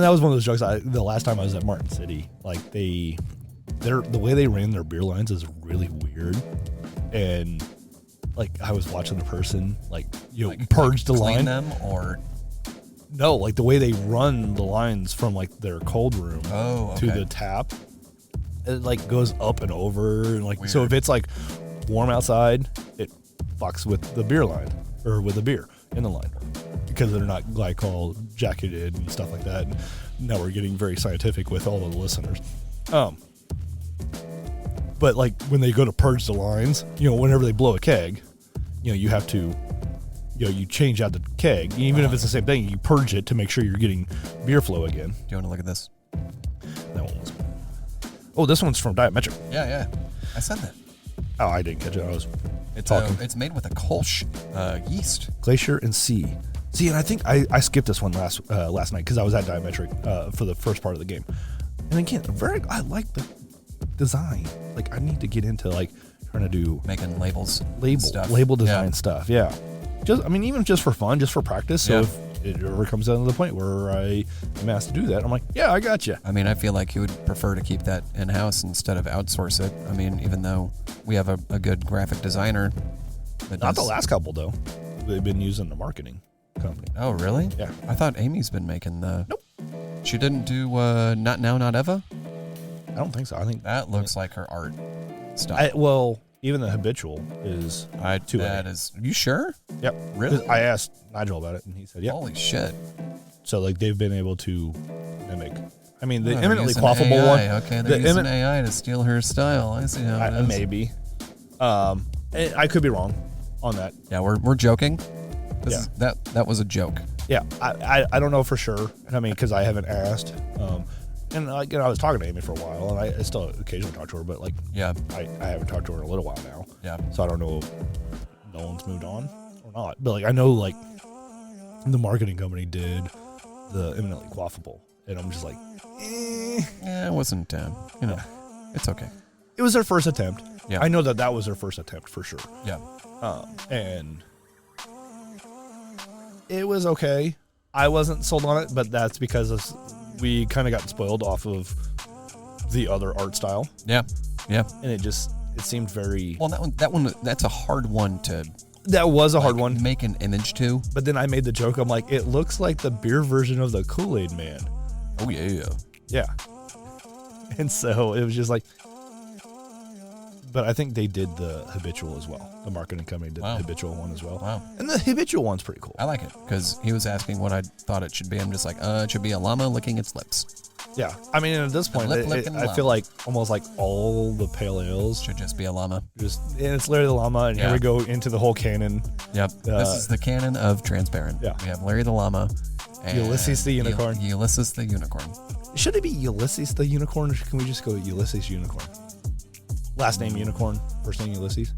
that was one of those jokes. The last time I was at Martin City, like the way they ran their beer lines is really weird. And like I was watching the person purge the line. Clean them or... No, like the way they run the lines from like their cold room to the tap. It like goes up and over and like weird. So if it's like warm outside, it fucks with the beer line or with the beer in the line because they're not glycol jacketed and stuff like that. And now we're getting very scientific with all of the listeners. But like when they go to purge the lines, whenever they blow a keg, you have to, you change out the keg. Even if it's the same thing, you purge it to make sure you're getting beer flow again. Do you want to look at this? That one was. Oh, this one's from Diametric. Yeah. I said that. Oh, I didn't catch it. I was talking. It's made with a Kolsch yeast. Glacier and Sea. See, and I think I skipped this one last night because I was at Diametric for the first part of the game. And again, I like the design. Like, I need to get into like trying to do making label design stuff. Yeah, even just for fun, just for practice. So if it ever comes down to the point where I am asked to do that, I'm like, yeah, I got you. I mean, I feel like you would prefer to keep that in-house instead of outsource it. I mean, even though we have a good graphic designer. Not the last couple, though. They've been using the marketing company. Oh, really? Yeah. I thought Amy's been making the... Nope. She didn't do Not Now, Not Ever? I don't think so. I think... That looks like her art style. Well... Even the habitual is 2A. That is, you sure? Yep. Really? I asked Nigel about it, and he said, "Yeah." Holy shit! So like they've been able to mimic. I mean, the eminently quaffable one. Okay, they're using AI to steal her style. I see how it is. Maybe. I could be wrong on that. Yeah, we're joking. Yeah. That was a joke. Yeah, I don't know for sure. I mean, because I haven't asked. And I was talking to Amy for a while, and I still occasionally talk to her, but like, yeah, I haven't talked to her in a little while now. Yeah. So I don't know if no one's moved on or not. But like, I know like the marketing company did the eminently quaffable, and I'm just like, Yeah, it wasn't. It's okay. It was their first attempt. Yeah. I know that was their first attempt for sure. Yeah. And it was okay. I wasn't sold on it, but that's because we kind of got spoiled off of the other art style. Yeah. Yeah. And it seemed very... Well, that's a hard one to... That was a hard one. Make an image to. But then I made the joke, I'm like, it looks like the beer version of the Kool-Aid Man. Oh, yeah. Yeah. And so it was just like... But I think they did the Habitual as well. The marketing company did the Habitual one as well. Wow. And the Habitual one's pretty cool. I like it because he was asking what I thought it should be. I'm just like, it should be a llama licking its lips. Yeah. I mean, at this point, I feel like almost like all the pale ales should just be a llama. And it's Larry the Llama, and here we go into the whole canon. Yep. This is the canon of Transparent. Yeah. We have Larry the Llama. And Ulysses the Unicorn. Ulysses the Unicorn. Should it be Ulysses the Unicorn, or can we just go Ulysses Unicorn? Last name Unicorn, first name Ulysses.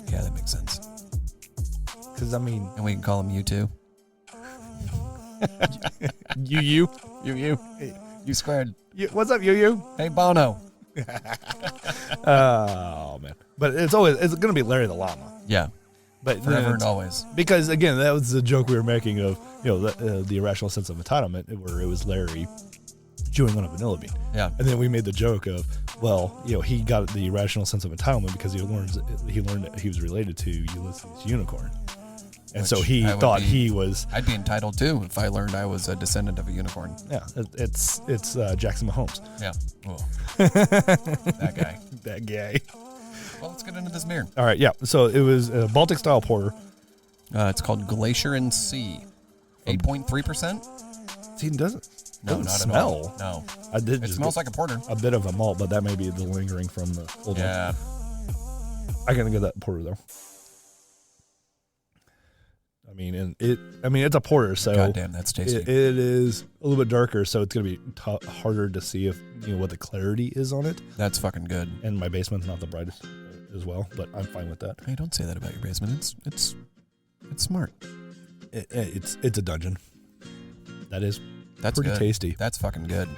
Yeah, that makes sense. Because, I mean... And we can call him U2. You. You squared. What's up, you? Hey, Bono. Oh, man. But it's going to be Larry the Llama. Yeah. But forever and always. Because, again, that was the joke we were making of, the irrational sense of entitlement, where it was Larry chewing on a vanilla bean. Yeah. And then we made the joke of, he got the irrational sense of entitlement because he learned that he was related to Ulysses Unicorn. And so he thought he was... I'd be entitled too if I learned I was a descendant of a unicorn. Yeah, it's Jackson Mahomes. Yeah. That guy. That guy. Well, let's get into this beer. All right, yeah. So it was a Baltic-style porter. It's called Glacier and Sea. 8.3%? See, it doesn't not smell. At all. No. It smells like a porter. A bit of a malt, but that may be the lingering from the old one. Yeah. I gotta get that porter, though. It's a porter, so goddamn, that's tasty. It is a little bit darker, so it's gonna be harder to see if what the clarity is on it. That's fucking good. And my basement's not the brightest as well, but I'm fine with that. Hey, don't say that about your basement. It's smart. It's a dungeon. That's pretty good. tasty. That's fucking good.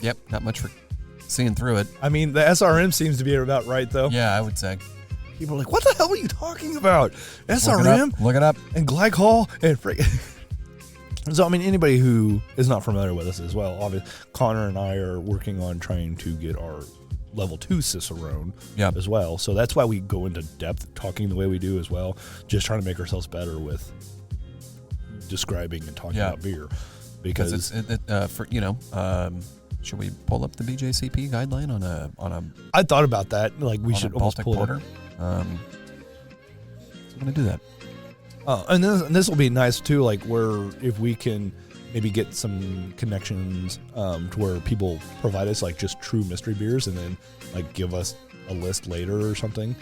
Yep, not much for seeing through it. I mean, the SRM seems to be about right, though. Yeah, I would say. People are like, what the hell are you talking about? SRM? Look it up. And glycol? And So, anybody who is not familiar with us as well, obviously, Connor and I are working on trying to get our level 2 Cicerone as well. So that's why we go into depth talking the way we do as well, just trying to make ourselves better with describing and talking about beer. Because should we pull up the BJCP guideline on a I thought about that. Like, we should almost pull porter? it up. So I'm going to do that. And this will be nice too, like where if we can maybe get some connections to where people provide us like just true mystery beers and then like give us a list later or something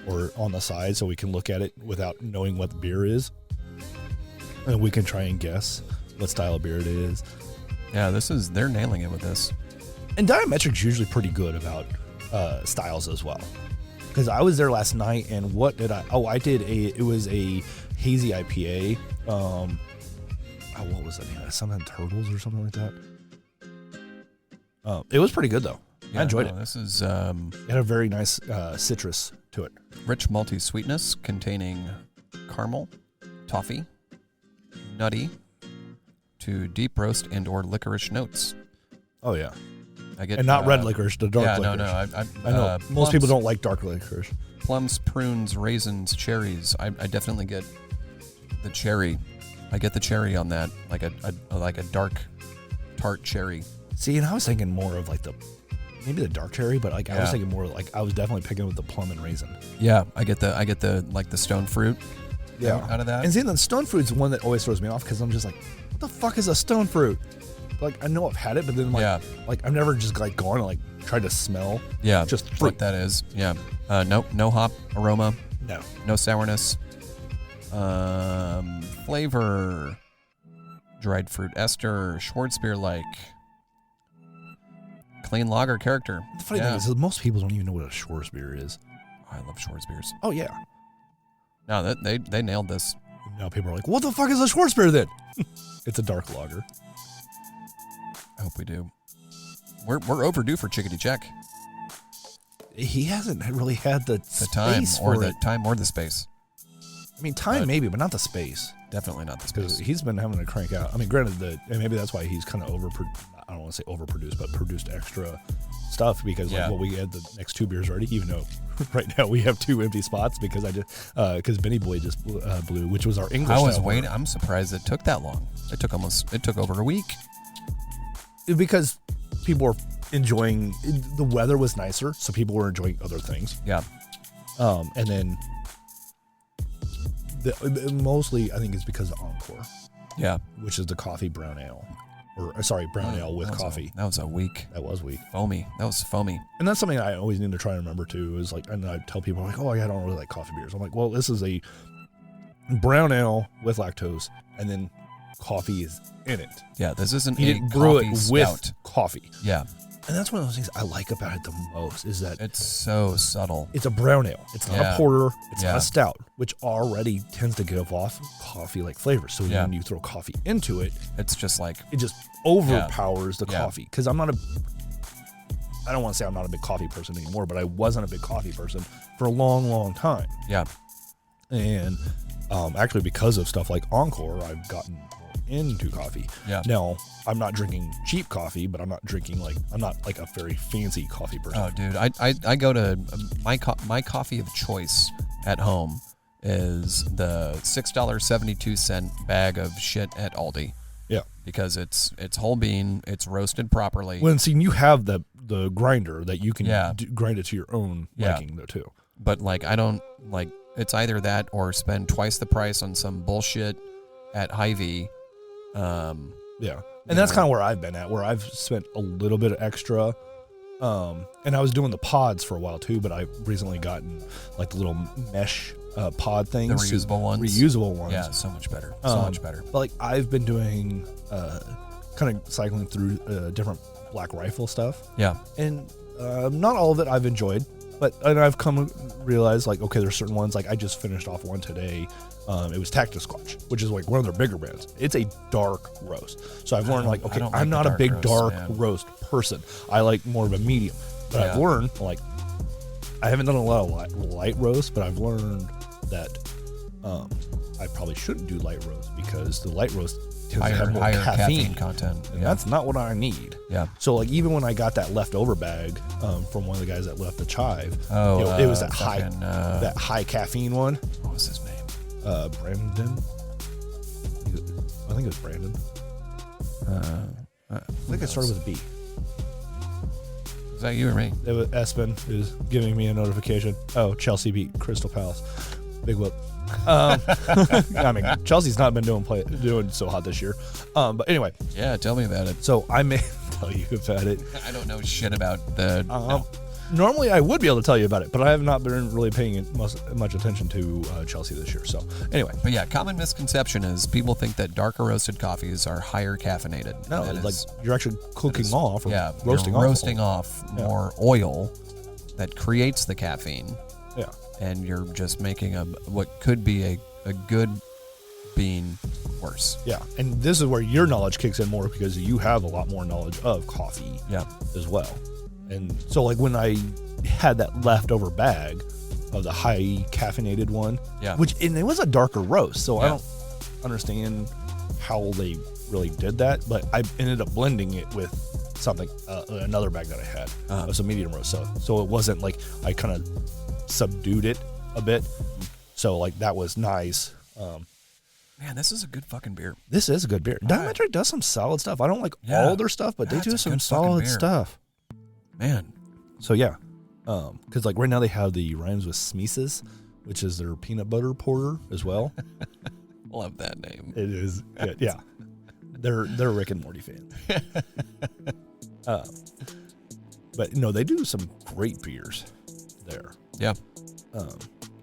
or on the side so we can look at it without knowing what the beer is. And we can try and guess what style of beer it is. Yeah, they're nailing it with this. And Diametric's usually pretty good about styles as well. Because I was there last night, and what did I... Oh, it was a hazy IPA. What was that? Something Turtles or something like that. It was pretty good, though. I enjoyed it. This is... it had a very nice citrus to it. Rich malty sweetness containing caramel, toffee, nutty, to deep roast and or licorice notes. Oh, yeah. And not red licorice, the dark licorice. No. I know. Most people don't like dark licorice. Plums, prunes, raisins, cherries. I definitely get the cherry. I get the cherry on that, like a dark, tart cherry. See, and I was thinking more of like maybe the dark cherry, but like I was thinking more like I was definitely picking with the plum and raisin. Yeah, I get the like the stone fruit. Yeah, out of that. And see, the stone fruit's one that always throws me off because I'm just like, what the fuck is a stone fruit? Like I know I've had it, but then like I've never just like gone and like tried to smell. Yeah, just fruit. What that is. Yeah. No hop aroma. No sourness. Flavor. Dried fruit ester. Schwarzbier like. Clean lager character. The funny thing is most people don't even know what a Schwarzbier is. I love Schwarzbiers. Oh yeah. No, they nailed this. Now people are like, what the fuck is a Schwarzbier then? It's a dark lager. I hope we do. We're overdue for Chickadee Check. He hasn't really had the time space or for the it. time or the space. I mean, time maybe, but not the space. Definitely not the space. He's been having to crank out. I mean, granted, and maybe that's why he's kind of I don't want to say overproduced, but produced extra stuff because we had the next 2 beers already, even though right now we have 2 empty spots because because Benny Boy just blew, which was our English. I was waiting. I'm surprised it took that long. It took over a week. Because people were enjoying, the weather was nicer, so people were enjoying other things. Yeah. And then mostly I think it's because of Encore. Yeah. Which is the coffee brown ale. Brown ale with coffee. That was weak. That was weak. Foamy. That was foamy. And that's something I always need to try and remember too, is like, and I tell people like, oh, I don't really like coffee beers. I'm like, well, this is a brown ale with lactose, and then coffee is in it. Yeah, this isn't you a didn't brew it stout. with coffee. Yeah. And that's one of those things I like about it the most, is that it's so subtle. It's a brown ale. It's not a porter. It's not a stout, which already tends to give off coffee-like flavor. So when you throw coffee into it, it's just like, it just overpowers the coffee. Because I don't want to say I'm not a big coffee person anymore, but I wasn't a big coffee person for a long, long time. Yeah. And actually, because of stuff like Encore, I've gotten into coffee. Yeah. Now, I'm not drinking cheap coffee, but I'm not like a very fancy coffee person. Oh, dude, I go to my coffee of choice at home is the $6.72 bag of shit at Aldi. Yeah. Because it's whole bean, it's roasted properly. Well, and see, you have the grinder that you can grind it to your own liking though too. But like, I don't like, it's either that or spend twice the price on some bullshit at Hy-Vee. Yeah. And that's kind of where I've been at, where I've spent a little bit of extra. And I was doing the pods for a while too, but I've recently gotten like the little mesh pod things. The reusable ones. Reusable ones. Yeah, so much better. So much better. But like I've been doing kind of cycling through different Black Rifle stuff. Yeah. And not all of it I've enjoyed, and I've come to realize like, okay, there's certain ones, like I just finished off one today. It was Tactisquatch, which is like one of their bigger brands. It's a dark roast. So I've learned like, okay, I'm not a big dark roast person. I like more of a medium. But I've learned like, I haven't done a lot of light roast, but I've learned that I probably shouldn't do light roast, because the light roast tends to have more caffeine content. And that's not what I need. Yeah. So like, even when I got that leftover bag from one of the guys that left the Chive, it was that high caffeine one. What was his name? Brandon. I think it was Brandon. I think it started with a B. Is that you or me? It was Espen who's giving me a notification. Oh, Chelsea beat Crystal Palace. Big whoop. I mean, Chelsea's not been doing so hot this year. But anyway. Yeah, tell me about it. So I may tell you about it. I don't know shit about the... Normally, I would be able to tell you about it, but I have not been really paying much attention to Chelsea this year. So, anyway. But yeah, common misconception is people think that darker roasted coffees are higher caffeinated. No, like you're actually cooking off, or roasting off more oil that creates the caffeine. Yeah. And you're just making what could be a good bean worse. Yeah, and this is where your knowledge kicks in more, because you have a lot more knowledge of coffee as well. And so like when I had that leftover bag of the high caffeinated one, and it was a darker roast, so I don't understand how they really did that, but I ended up blending it with something, another bag that I had of some medium roast. So it wasn't like I kind of subdued it a bit. So like that was nice. Man, this is a good fucking beer. This is a good beer. Diametric does some solid stuff. I don't like all their stuff, but they do some solid stuff. Man. So yeah. Because like right now they have the Rhymes with Smeeses, which is their peanut butter porter as well. Love that name. It is good. Yeah. They're Rick and Morty fans. But no, they do some great beers there. Yeah.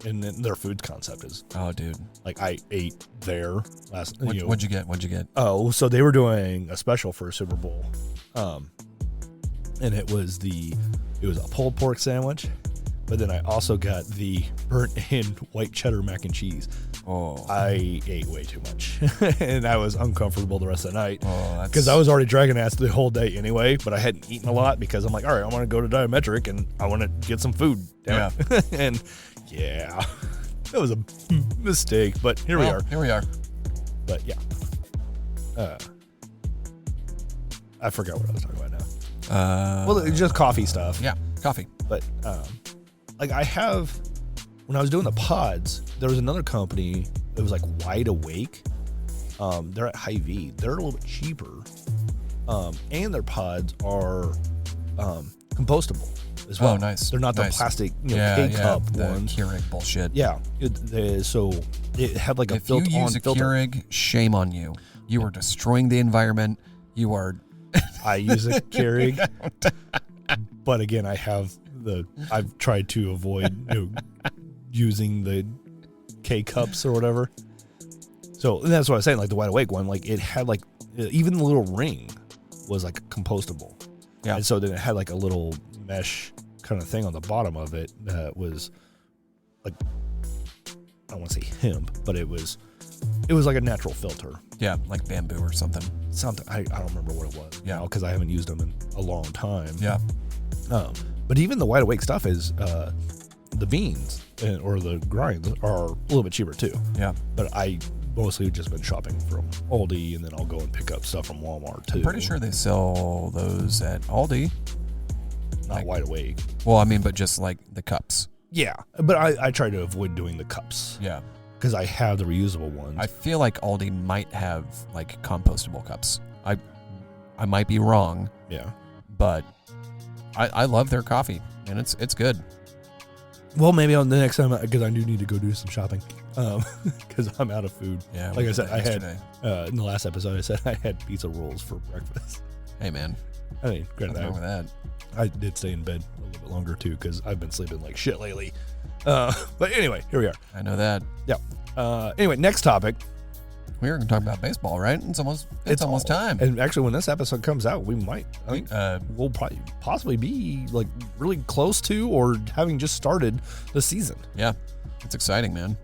And then their food concept is, oh dude, like I ate there last. What'd you get? Oh, so they were doing a special for Super Bowl, and it was a pulled pork sandwich, but then I also got the burnt-in white cheddar mac and cheese. Oh, I ate way too much, and I was uncomfortable the rest of the night because Oh, I was already dragging ass the whole day anyway. But I hadn't eaten a lot because I'm like, all right, I want to go to Diametric and I want to get some food. Yeah, and yeah, that was a mistake. But here we are. Here we are. But yeah, I forgot what I was talking about now. Well, it's just coffee stuff. Yeah, coffee. But like I have, when I was doing the pods, there was another company that was like Wide Awake. They're at Hy-Vee. They're a little bit cheaper, and their pods are compostable as well. Oh, nice. They're not the plastic K-cup ones. The Keurig bullshit. Yeah. So it had like a built-on filter. If you use a Keurig, shame on you. You are destroying the environment. You are... I use a Keurig, but again, I've tried to avoid using the K-cups or whatever. So that's what I was saying, like the Wide Awake one, like it had like, even the little ring was like compostable. Yeah. And so then it had like a little mesh kind of thing on the bottom of it that was like, I don't want to say hemp, but it was like a natural filter. Yeah, like bamboo or something. I don't remember what it was. Yeah. Because I haven't used them in a long time. Yeah. But even the Wide Awake stuff is the beans or the grinds are a little bit cheaper too. Yeah. But I mostly just been shopping from Aldi, and then I'll go and pick up stuff from Walmart too. I'm pretty sure they sell those at Aldi. Not Wide Awake. Well, I mean, but just like the cups. Yeah, but I try to avoid doing the cups. Yeah. Because I have the reusable ones. I feel like Aldi might have like compostable cups. I might be wrong. Yeah. But I love their coffee, and it's good. Well, maybe on the next time, because I do need to go do some shopping, because I'm out of food. Yeah. Like I said, I had in the last episode, I said I had pizza rolls for breakfast. Hey, man. I mean, granted, what's wrong with that? I did stay in bed a little bit longer too, because I've been sleeping like shit lately. But anyway, here we are. I know that. Yeah. Anyway, next topic. We were going to talk about baseball, right? It's almost time. And actually, when this episode comes out, we might. We'll probably possibly be like really close to or having just started the season. Yeah, it's exciting, man.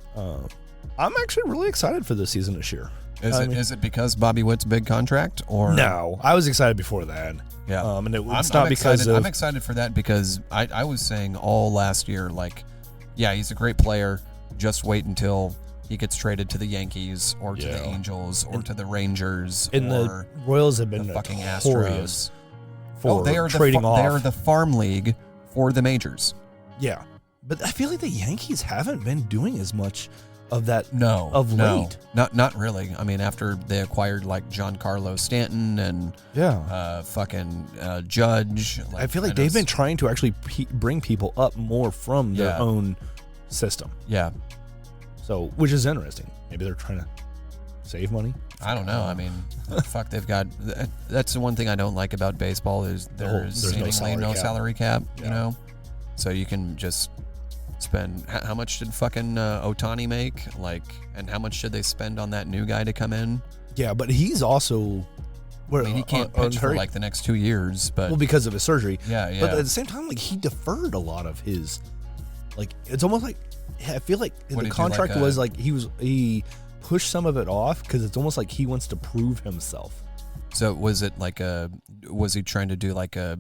I'm actually really excited for this season this year. Is it because Bobby Witt's big contract, or no? I was excited before that. Yeah. And it's not because I'm excited for that because I was saying all last year, like, yeah, he's a great player. Just wait until he gets traded to the Yankees or to the Angels or to the Rangers. And the Royals have been the fucking Astros for trading off. They are the farm league for the majors. Yeah. But I feel like the Yankees haven't been doing as much of that late. Not really. I mean, after they acquired like Giancarlo Stanton and Judge. Like, I feel like they've been trying to actually bring people up more from their own system. Yeah. So, which is interesting. Maybe they're trying to save money. I don't know. I mean, fuck, they've got. That's the one thing I don't like about baseball is there's seemingly no salary cap. You know, so you can just spend. How much did fucking Ohtani make? Like, and how much should they spend on that new guy to come in? Yeah, but he's also. I mean, he can't pitch for like the next 2 years, but because of his surgery. Yeah. But at the same time, like he deferred a lot of his. Like it's almost like I feel like the contract was like he pushed some of it off because it's almost like he wants to prove himself. So was he trying to do like a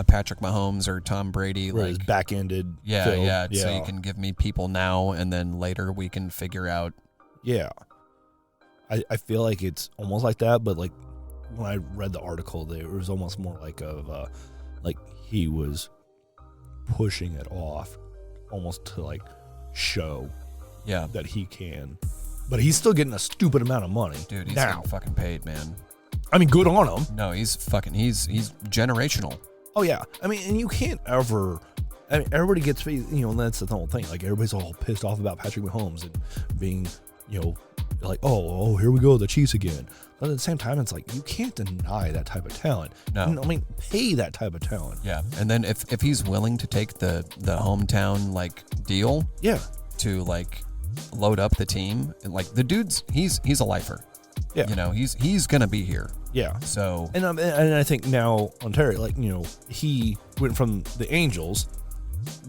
Patrick Mahomes or Tom Brady, where like his back-ended? Yeah. So you can give me people now, and then later we can figure out. Yeah, I feel like it's almost like that, but like when I read the article, there was almost more like like he was pushing it off almost to like show that he can, but he's still getting a stupid amount of money. Dude, he's getting fucking paid, man. I mean, good on him. No, he's generational. Oh yeah. I mean, and you can't ever, I mean, everybody gets, and that's the whole thing. Like everybody's all pissed off about Patrick Mahomes and being, like, oh, here we go, the Chiefs again. But at the same time, it's like you can't deny that type of talent. No, I mean, pay that type of talent. Yeah, and then if he's willing to take the hometown like deal, to like load up the team, and like the dude's he's a lifer. Yeah, he's gonna be here. Yeah. So and I think now Ontario, like he went from the Angels,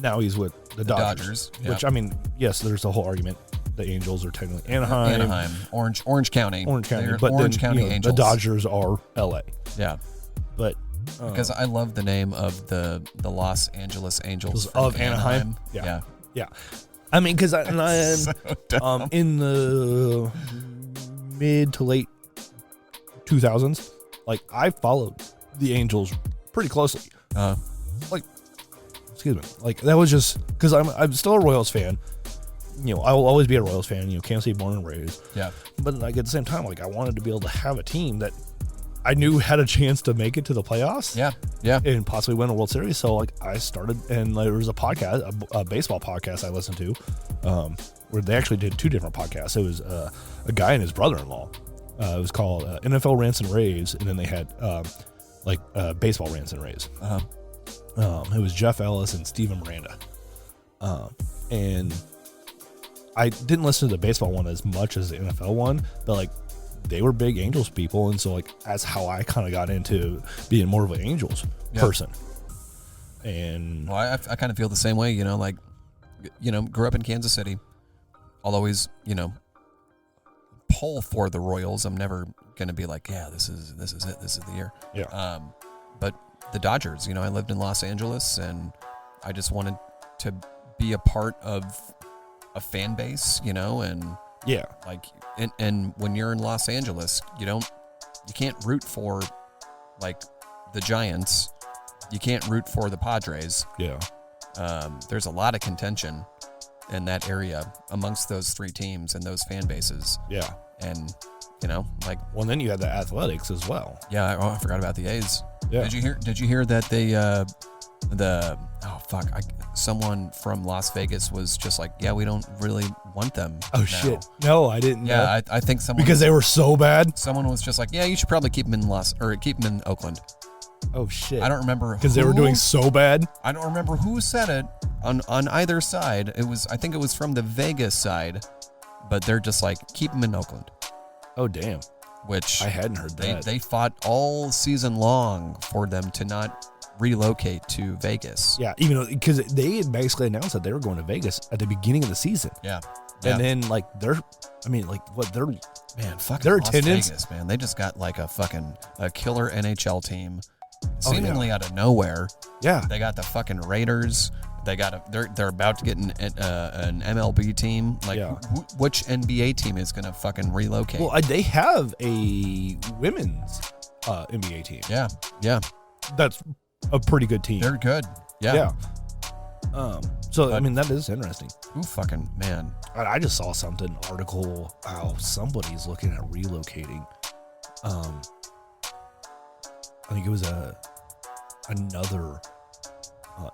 now he's with the Dodgers. Which I mean, yes, there's a whole argument. The Angels are technically Anaheim, Orange County, but Orange then, County Angels. The Dodgers are LA. Yeah, but because I love the name of the Los Angeles Angels of Anaheim. Yeah. I mean, because in the mid to late 2000s, like I followed the Angels pretty closely. Like, excuse me, like that was just because I'm still a Royals fan. I will always be a Royals fan. Kansas City born and raised. Yeah. But like at the same time, like I wanted to be able to have a team that I knew had a chance to make it to the playoffs. Yeah. And possibly win a World Series. So like I started, and there was a podcast, a baseball podcast I listened to, where they actually did 2 different podcasts. It was a guy and his brother-in-law. It was called NFL Rants and Raves, and then they had baseball rants and raves. It was Jeff Ellis and Steven Miranda. And I didn't listen to the baseball one as much as the NFL one, but like they were big Angels people, and so like that's how I kind of got into being more of an Angels person. And well, I kind of feel the same way, grew up in Kansas City. I'll always, pull for the Royals. I'm never going to be like, yeah, this is it. This is the year. Yeah. But the Dodgers, I lived in Los Angeles, and I just wanted to be a part of a fan base, and yeah, like, and when you're in Los Angeles, you can't root for like the Giants. You can't root for the Padres. Yeah. There's a lot of contention in that area amongst those 3 teams and those fan bases. Yeah. And, well, then you had the Athletics as well. Yeah, I forgot about the A's. Yeah. Did you hear that they, someone from Las Vegas was just like, yeah, we don't really want them. Oh, shit. No, I didn't know. Yeah, I think someone. Because they were so bad? Someone was just like, yeah, you should probably keep them in Oakland. Oh, shit. I don't remember because they were doing so bad. I don't remember who said it on either side. I think it was from the Vegas side, but they're just like, keep them in Oakland. Oh, damn. Which I hadn't heard that. They fought all season long for them to not relocate to Vegas. Yeah, even though, because they had basically announced that they were going to Vegas at the beginning of the season. Yeah. And then fucking their Las attendance, Vegas, man, they just got like a killer NHL team, seemingly out of nowhere. Yeah, they got the fucking Raiders. They're about to get an MLB team. Like, which NBA team is gonna fucking relocate? Well, they have a women's NBA team. Yeah, that's a pretty good team. They're good. Yeah. That is interesting. Who fucking man? I just saw an article how somebody's looking at relocating. I think it was another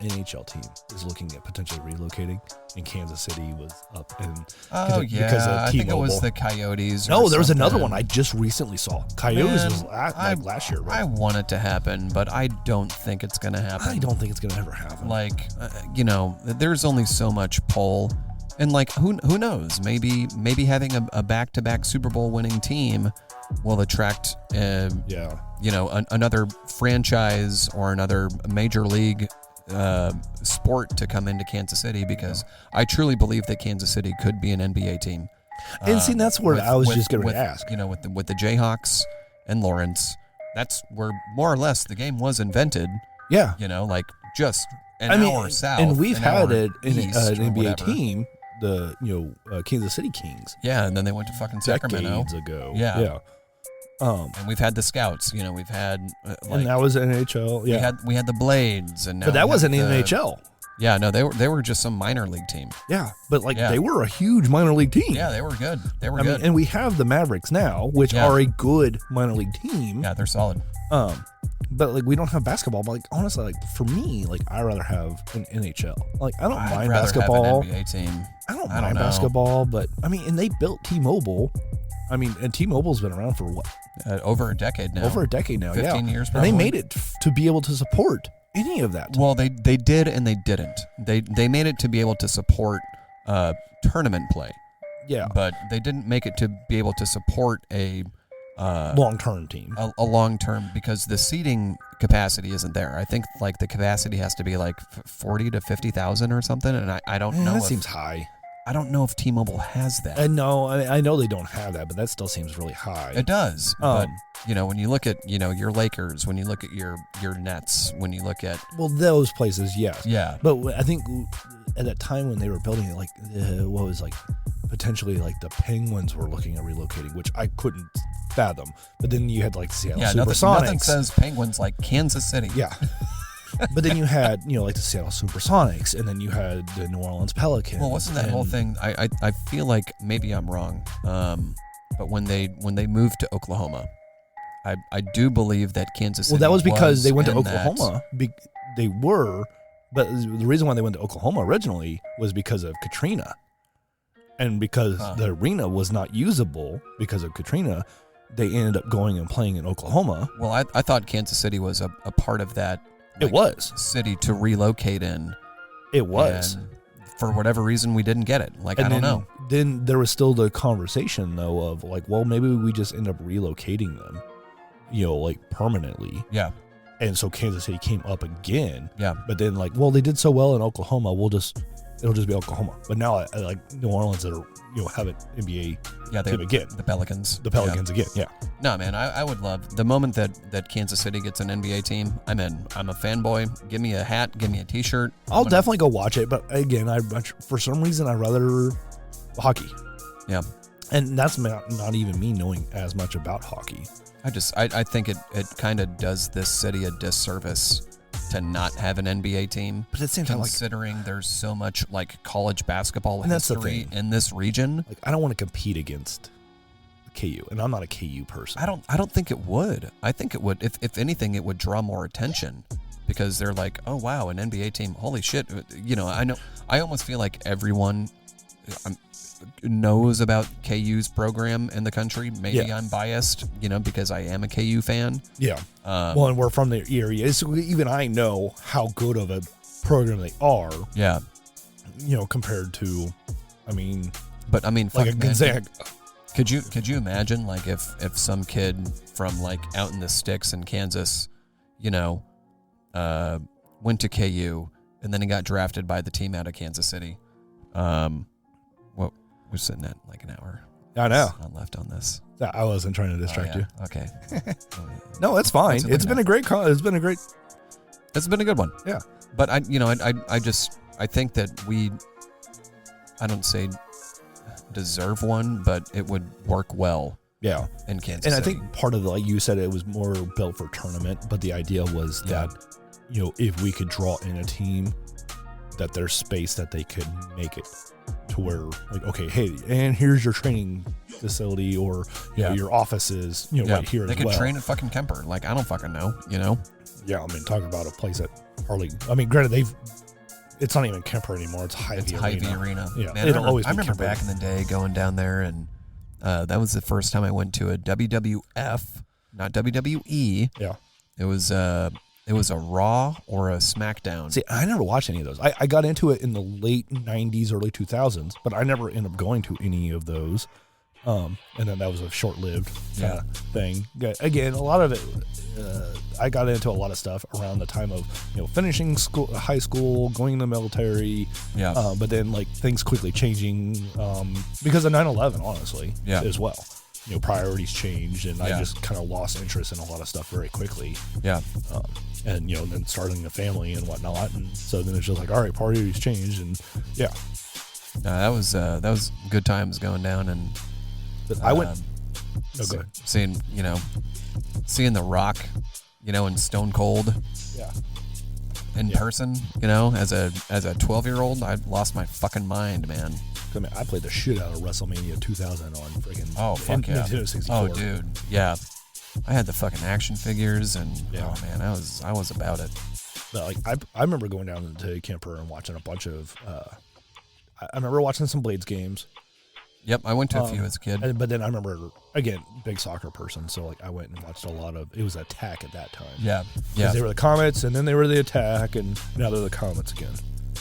NHL team is looking at potentially relocating, and Kansas City was up. Because of T-Mobile. I think it was the Coyotes. No, there was another one I just recently saw. Coyotes was last year, right? I want it to happen, but I don't think it's going to happen. I don't think it's going to ever happen. Like, there's only so much pull. And like, who knows? Maybe having a back-to-back Super Bowl winning team will attract, another franchise or another major league sport to come into Kansas City, because I truly believe that Kansas City could be an NBA team. And see, that's where I was just going to ask. With the Jayhawks and Lawrence, that's where more or less the game was invented. Yeah. Just an hour south. And we've had an NBA whatever. team, the Kansas City Kings. Yeah, and then they went to fucking Sacramento. Decades ago. Yeah. And we've had the Scouts, we've had and that was NHL. Yeah, we had the Blades, and now but that wasn't the NHL. Yeah, no, they were just some minor league team. Yeah, but they were a huge minor league team. Yeah, they were good. They were good. And we have the Mavericks now, which are a good minor league team. Yeah, they're solid. But we don't have basketball. But honestly, for me, I'd rather have an NHL. I don't mind basketball. Have an NBA team. I don't mind basketball, but and they built T-Mobile. And T-Mobile's been around for what? Over a decade now. 15 years probably. And they made it to be able to support any of that. Well, they did and they didn't. They made it to be able to support tournament play. Yeah. But they didn't make it to be able to support a long-term team. A long-term, because the seating capacity isn't there. I think the capacity has to be 40 to 50,000 or something, and I don't know. That seems high. I don't know if T-Mobile has that. No, I know they don't have that, but that still seems really high. It does. But, when you look at, your Lakers, when you look at your Nets, when you look at... Well, those places, yes. Yeah. But I think at that time when they were building it, potentially the Penguins were looking at relocating, which I couldn't fathom. But then you had Seattle Supersonics. Nothing says Penguins like Kansas City. Yeah. But then you had, the Seattle Supersonics, and then you had the New Orleans Pelicans. Well, wasn't that whole thing? I feel like maybe I'm wrong. But when they moved to Oklahoma, I do believe that Kansas City. Well, that was because they went to in Oklahoma. They were, but the reason why they went to Oklahoma originally was because of Katrina, and because the arena was not usable because of Katrina. They ended up going and playing in Oklahoma. Well, I thought Kansas City was a part of that. It was city to relocate in. It was. And for whatever reason, we didn't get it. Like, I don't know. Then there was still the conversation, though, of like, well, maybe we just end up relocating them, like permanently. Yeah. And so Kansas City came up again. Yeah. But then, like, well, they did so well in Oklahoma. It'll just be Oklahoma. But now, like New Orleans, that are have an NBA team again. The Pelicans. The Pelicans again. Yeah. No, man, I would love the moment that Kansas City gets an NBA team. I'm in. I'm a fanboy. Give me a hat. Give me a T-shirt. I'll definitely go watch it. But again, for some reason, I'd rather hockey. Yeah. And that's not even me knowing as much about hockey. I think it kind of does this city a disservice to not have an NBA team. But at the same time, considering there's so much like college basketball and history in this region. Like, I don't want to compete against KU, and I'm not a KU person. I don't think it would. I think it would. If anything, it would draw more attention because they're like, oh wow, an NBA team. Holy shit. I know. I almost feel like everyone knows about KU's program in the country. Maybe I'm biased, because I am a KU fan. Yeah. Well, and we're from the area. So even I know how good of a program they are. Yeah. Compared to, But like a Gonzaga. Could you imagine like if some kid from like out in the sticks in Kansas, went to KU and then he got drafted by the team out of Kansas City. We're sitting at like an hour. I know. Left on this. I wasn't trying to distract you. Okay. No, it's fine. It's been a great. It's been a good one. Yeah. But I think that I don't say deserve one, but it would work well. Yeah. In Kansas and City. I think part of like you said, it was more built for tournament, but the idea was that, if we could draw in a team, that there's space that they could make it to where, like, okay, hey, and here's your training facility or your offices, right here. They as could well. train at fucking Kemper. Like, I don't fucking know, Yeah, talking about a place that hardly. Granted, it's not even Kemper anymore. It's Hy-Vee Arena. Yeah, man, it'll always. I remember Kemper. back in the day going down there, and that was the first time I went to a WWF, not WWE. Yeah, it was a Raw or a SmackDown. See, I never watched any of those. I got into it in the late 90s, early 2000s, but I never ended up going to any of those. And then that was a short-lived thing. Again, a lot of it, I got into a lot of stuff around the time of, finishing high school, going in the military. Yeah. But then, like, things quickly changing because of 9/11, honestly, as well. Priorities changed, and I just kind of lost interest in a lot of stuff very quickly. Yeah. And, then starting a family and whatnot. And so then it's just like, all right, priorities changed. And yeah. That was good times going down. And I went. Go ahead. Seeing The Rock, in Stone Cold. Yeah. In person, as a 12-year-old, I lost my fucking mind, man. I played the shit out of WrestleMania 2000 on freaking Nintendo 64. Oh, dude, yeah. I had the fucking action figures, and oh man, I was about it. But, like, I remember going down to Kemper and watching a bunch of. I remember watching some Blades games. Yep, I went to a few as a kid. But then I remember, again, big soccer person, so like I went and watched a lot of. It was Attack at that time. Yeah. Because they were the Comets, and then they were the Attack, and now they're the Comets again.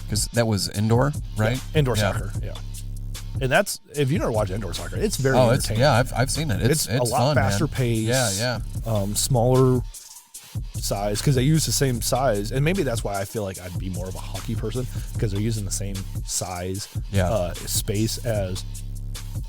Because that was indoor, right? Yeah, indoor soccer, yeah. And that's, if you never watch indoor soccer, it's very entertaining. I've seen it. It's a lot fun, faster man. pace. Yeah. Smaller size, because they use the same size, and maybe that's why I feel like I'd be more of a hockey person, because they're using the same size space as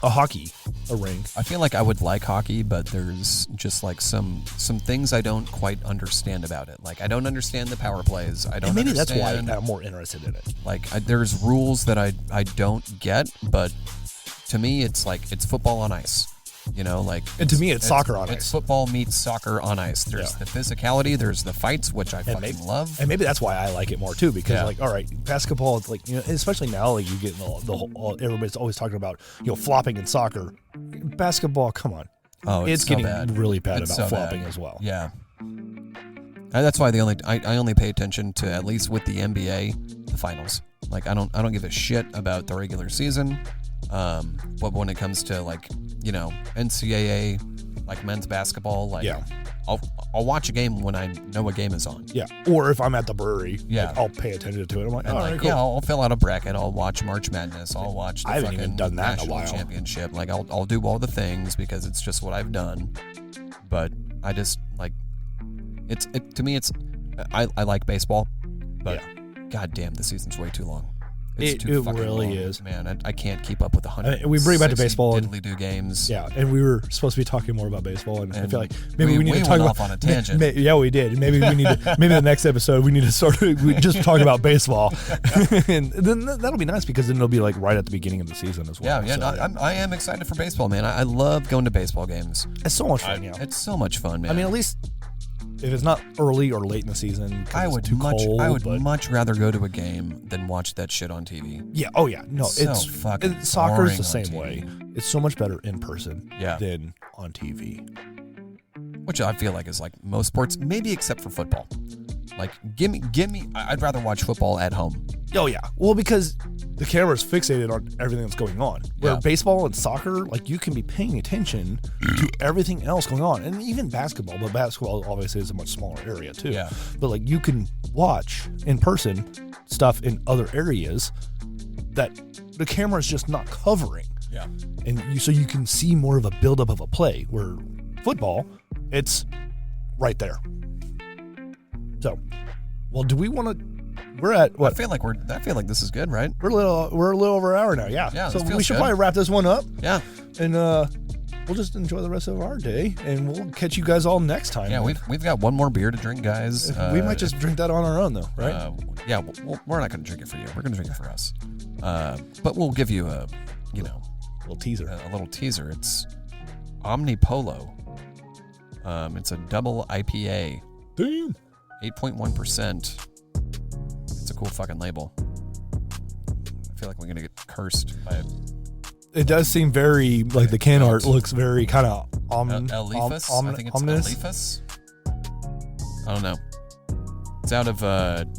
a hockey rink. I feel like I would like hockey, but there's just like some things I don't quite understand about it. Like, I don't understand the power plays. I don't. And maybe understand, that's why I'm more interested in it. Like, there's rules that I don't get, but to me, it's like it's football on ice. And to me, it's soccer on ice. It's football meets soccer on ice. There's the physicality. There's the fights, which I fucking love. And maybe that's why I like it more too, because like, all right, basketball, it's like, especially now, like you get the whole, everybody's always talking about, flopping in soccer. Basketball, come on. it's so getting bad. really bad It's about so flopping bad. as well. Yeah. That's why I only pay attention to, at least with the NBA, the finals. Like I don't give a shit about the regular season. But when it comes to like, you know, NCAA, like men's basketball, like I'll watch a game when I know a game is on. Yeah. Or if I'm at the brewery, like, I'll pay attention to it. I'm like, all right, cool. Yeah, I'll fill out a bracket. I'll watch March Madness. I'll watch the I haven't even done that in a national while. championship. Like I'll do all the things because it's just what I've done. But I just like to me it's I like baseball, but god damn, the season's way too long. It's too fucking really long. is. Man, I can't keep up with 100. We bring back to baseball and diddly-do games. Yeah, and we were supposed to be talking more about baseball, and I feel like maybe we need to talk went about off on a tangent. Yeah, we did. Maybe we need to. Maybe the next episode we need to start. We just talk about baseball, and then that'll be nice because then it'll be like right at the beginning of the season as well. Yeah. So, I am excited for baseball, man. I love going to baseball games. It's so much fun. It's so much fun, man. I mean, at least if it's not early or late in the season, I would too cold, I would much rather go to a game than watch that shit on TV. Yeah. Oh yeah. No, it's fucking soccer's the boring same on way. TV. It's so much better in person than on TV. Which I feel like is like most sports, maybe except for football. Like, give me. I'd rather watch football at home. Oh yeah. Well, because the camera's fixated on everything that's going on. Where baseball and soccer, like you can be paying attention to everything else going on, and even basketball. But basketball obviously is a much smaller area too. Yeah. But like you can watch in person stuff in other areas that the camera is just not covering. Yeah. And so you can see more of a buildup of a play. Where football, it's right there. So, well, do we want to? We're at what? I feel like this is good, right? We're a little over an hour now. Yeah. Yeah. So we should probably wrap this one up. Yeah. And we'll just enjoy the rest of our day, and we'll catch you guys all next time. Yeah. We've got one more beer to drink, guys. We might just drink that on our own, though, right? Yeah. We're not going to drink it for you. We're going to drink it for us. But we'll give you a little teaser. A little teaser. It's Omnipolo. It's a double IPA. Damn. 8.1%. It's a cool fucking label. I feel like we're going to get cursed by it. It does seem very, like the can art looks very kind of Elephas? I think it's ominous. Elephas? I don't know. It's out of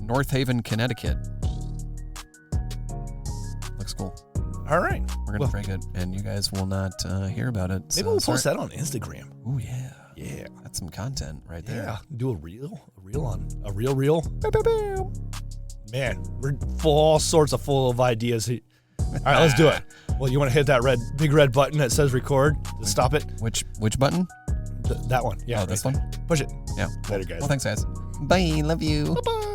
North Haven, Connecticut. Looks cool. All right. We're going to drink it, and you guys will not hear about it. Maybe we'll post that on Instagram. Oh, yeah. Yeah. That's some content right there. Yeah. Do a reel on a reel. Man, we're all sorts of full of ideas. All right, let's do it. Well, you want to hit that big red button that says record? Stop it. Which button? That one. Yeah. Oh, this one? Push it. Yeah. Later, guys. Well, thanks, guys. Bye. Love you. Bye-bye.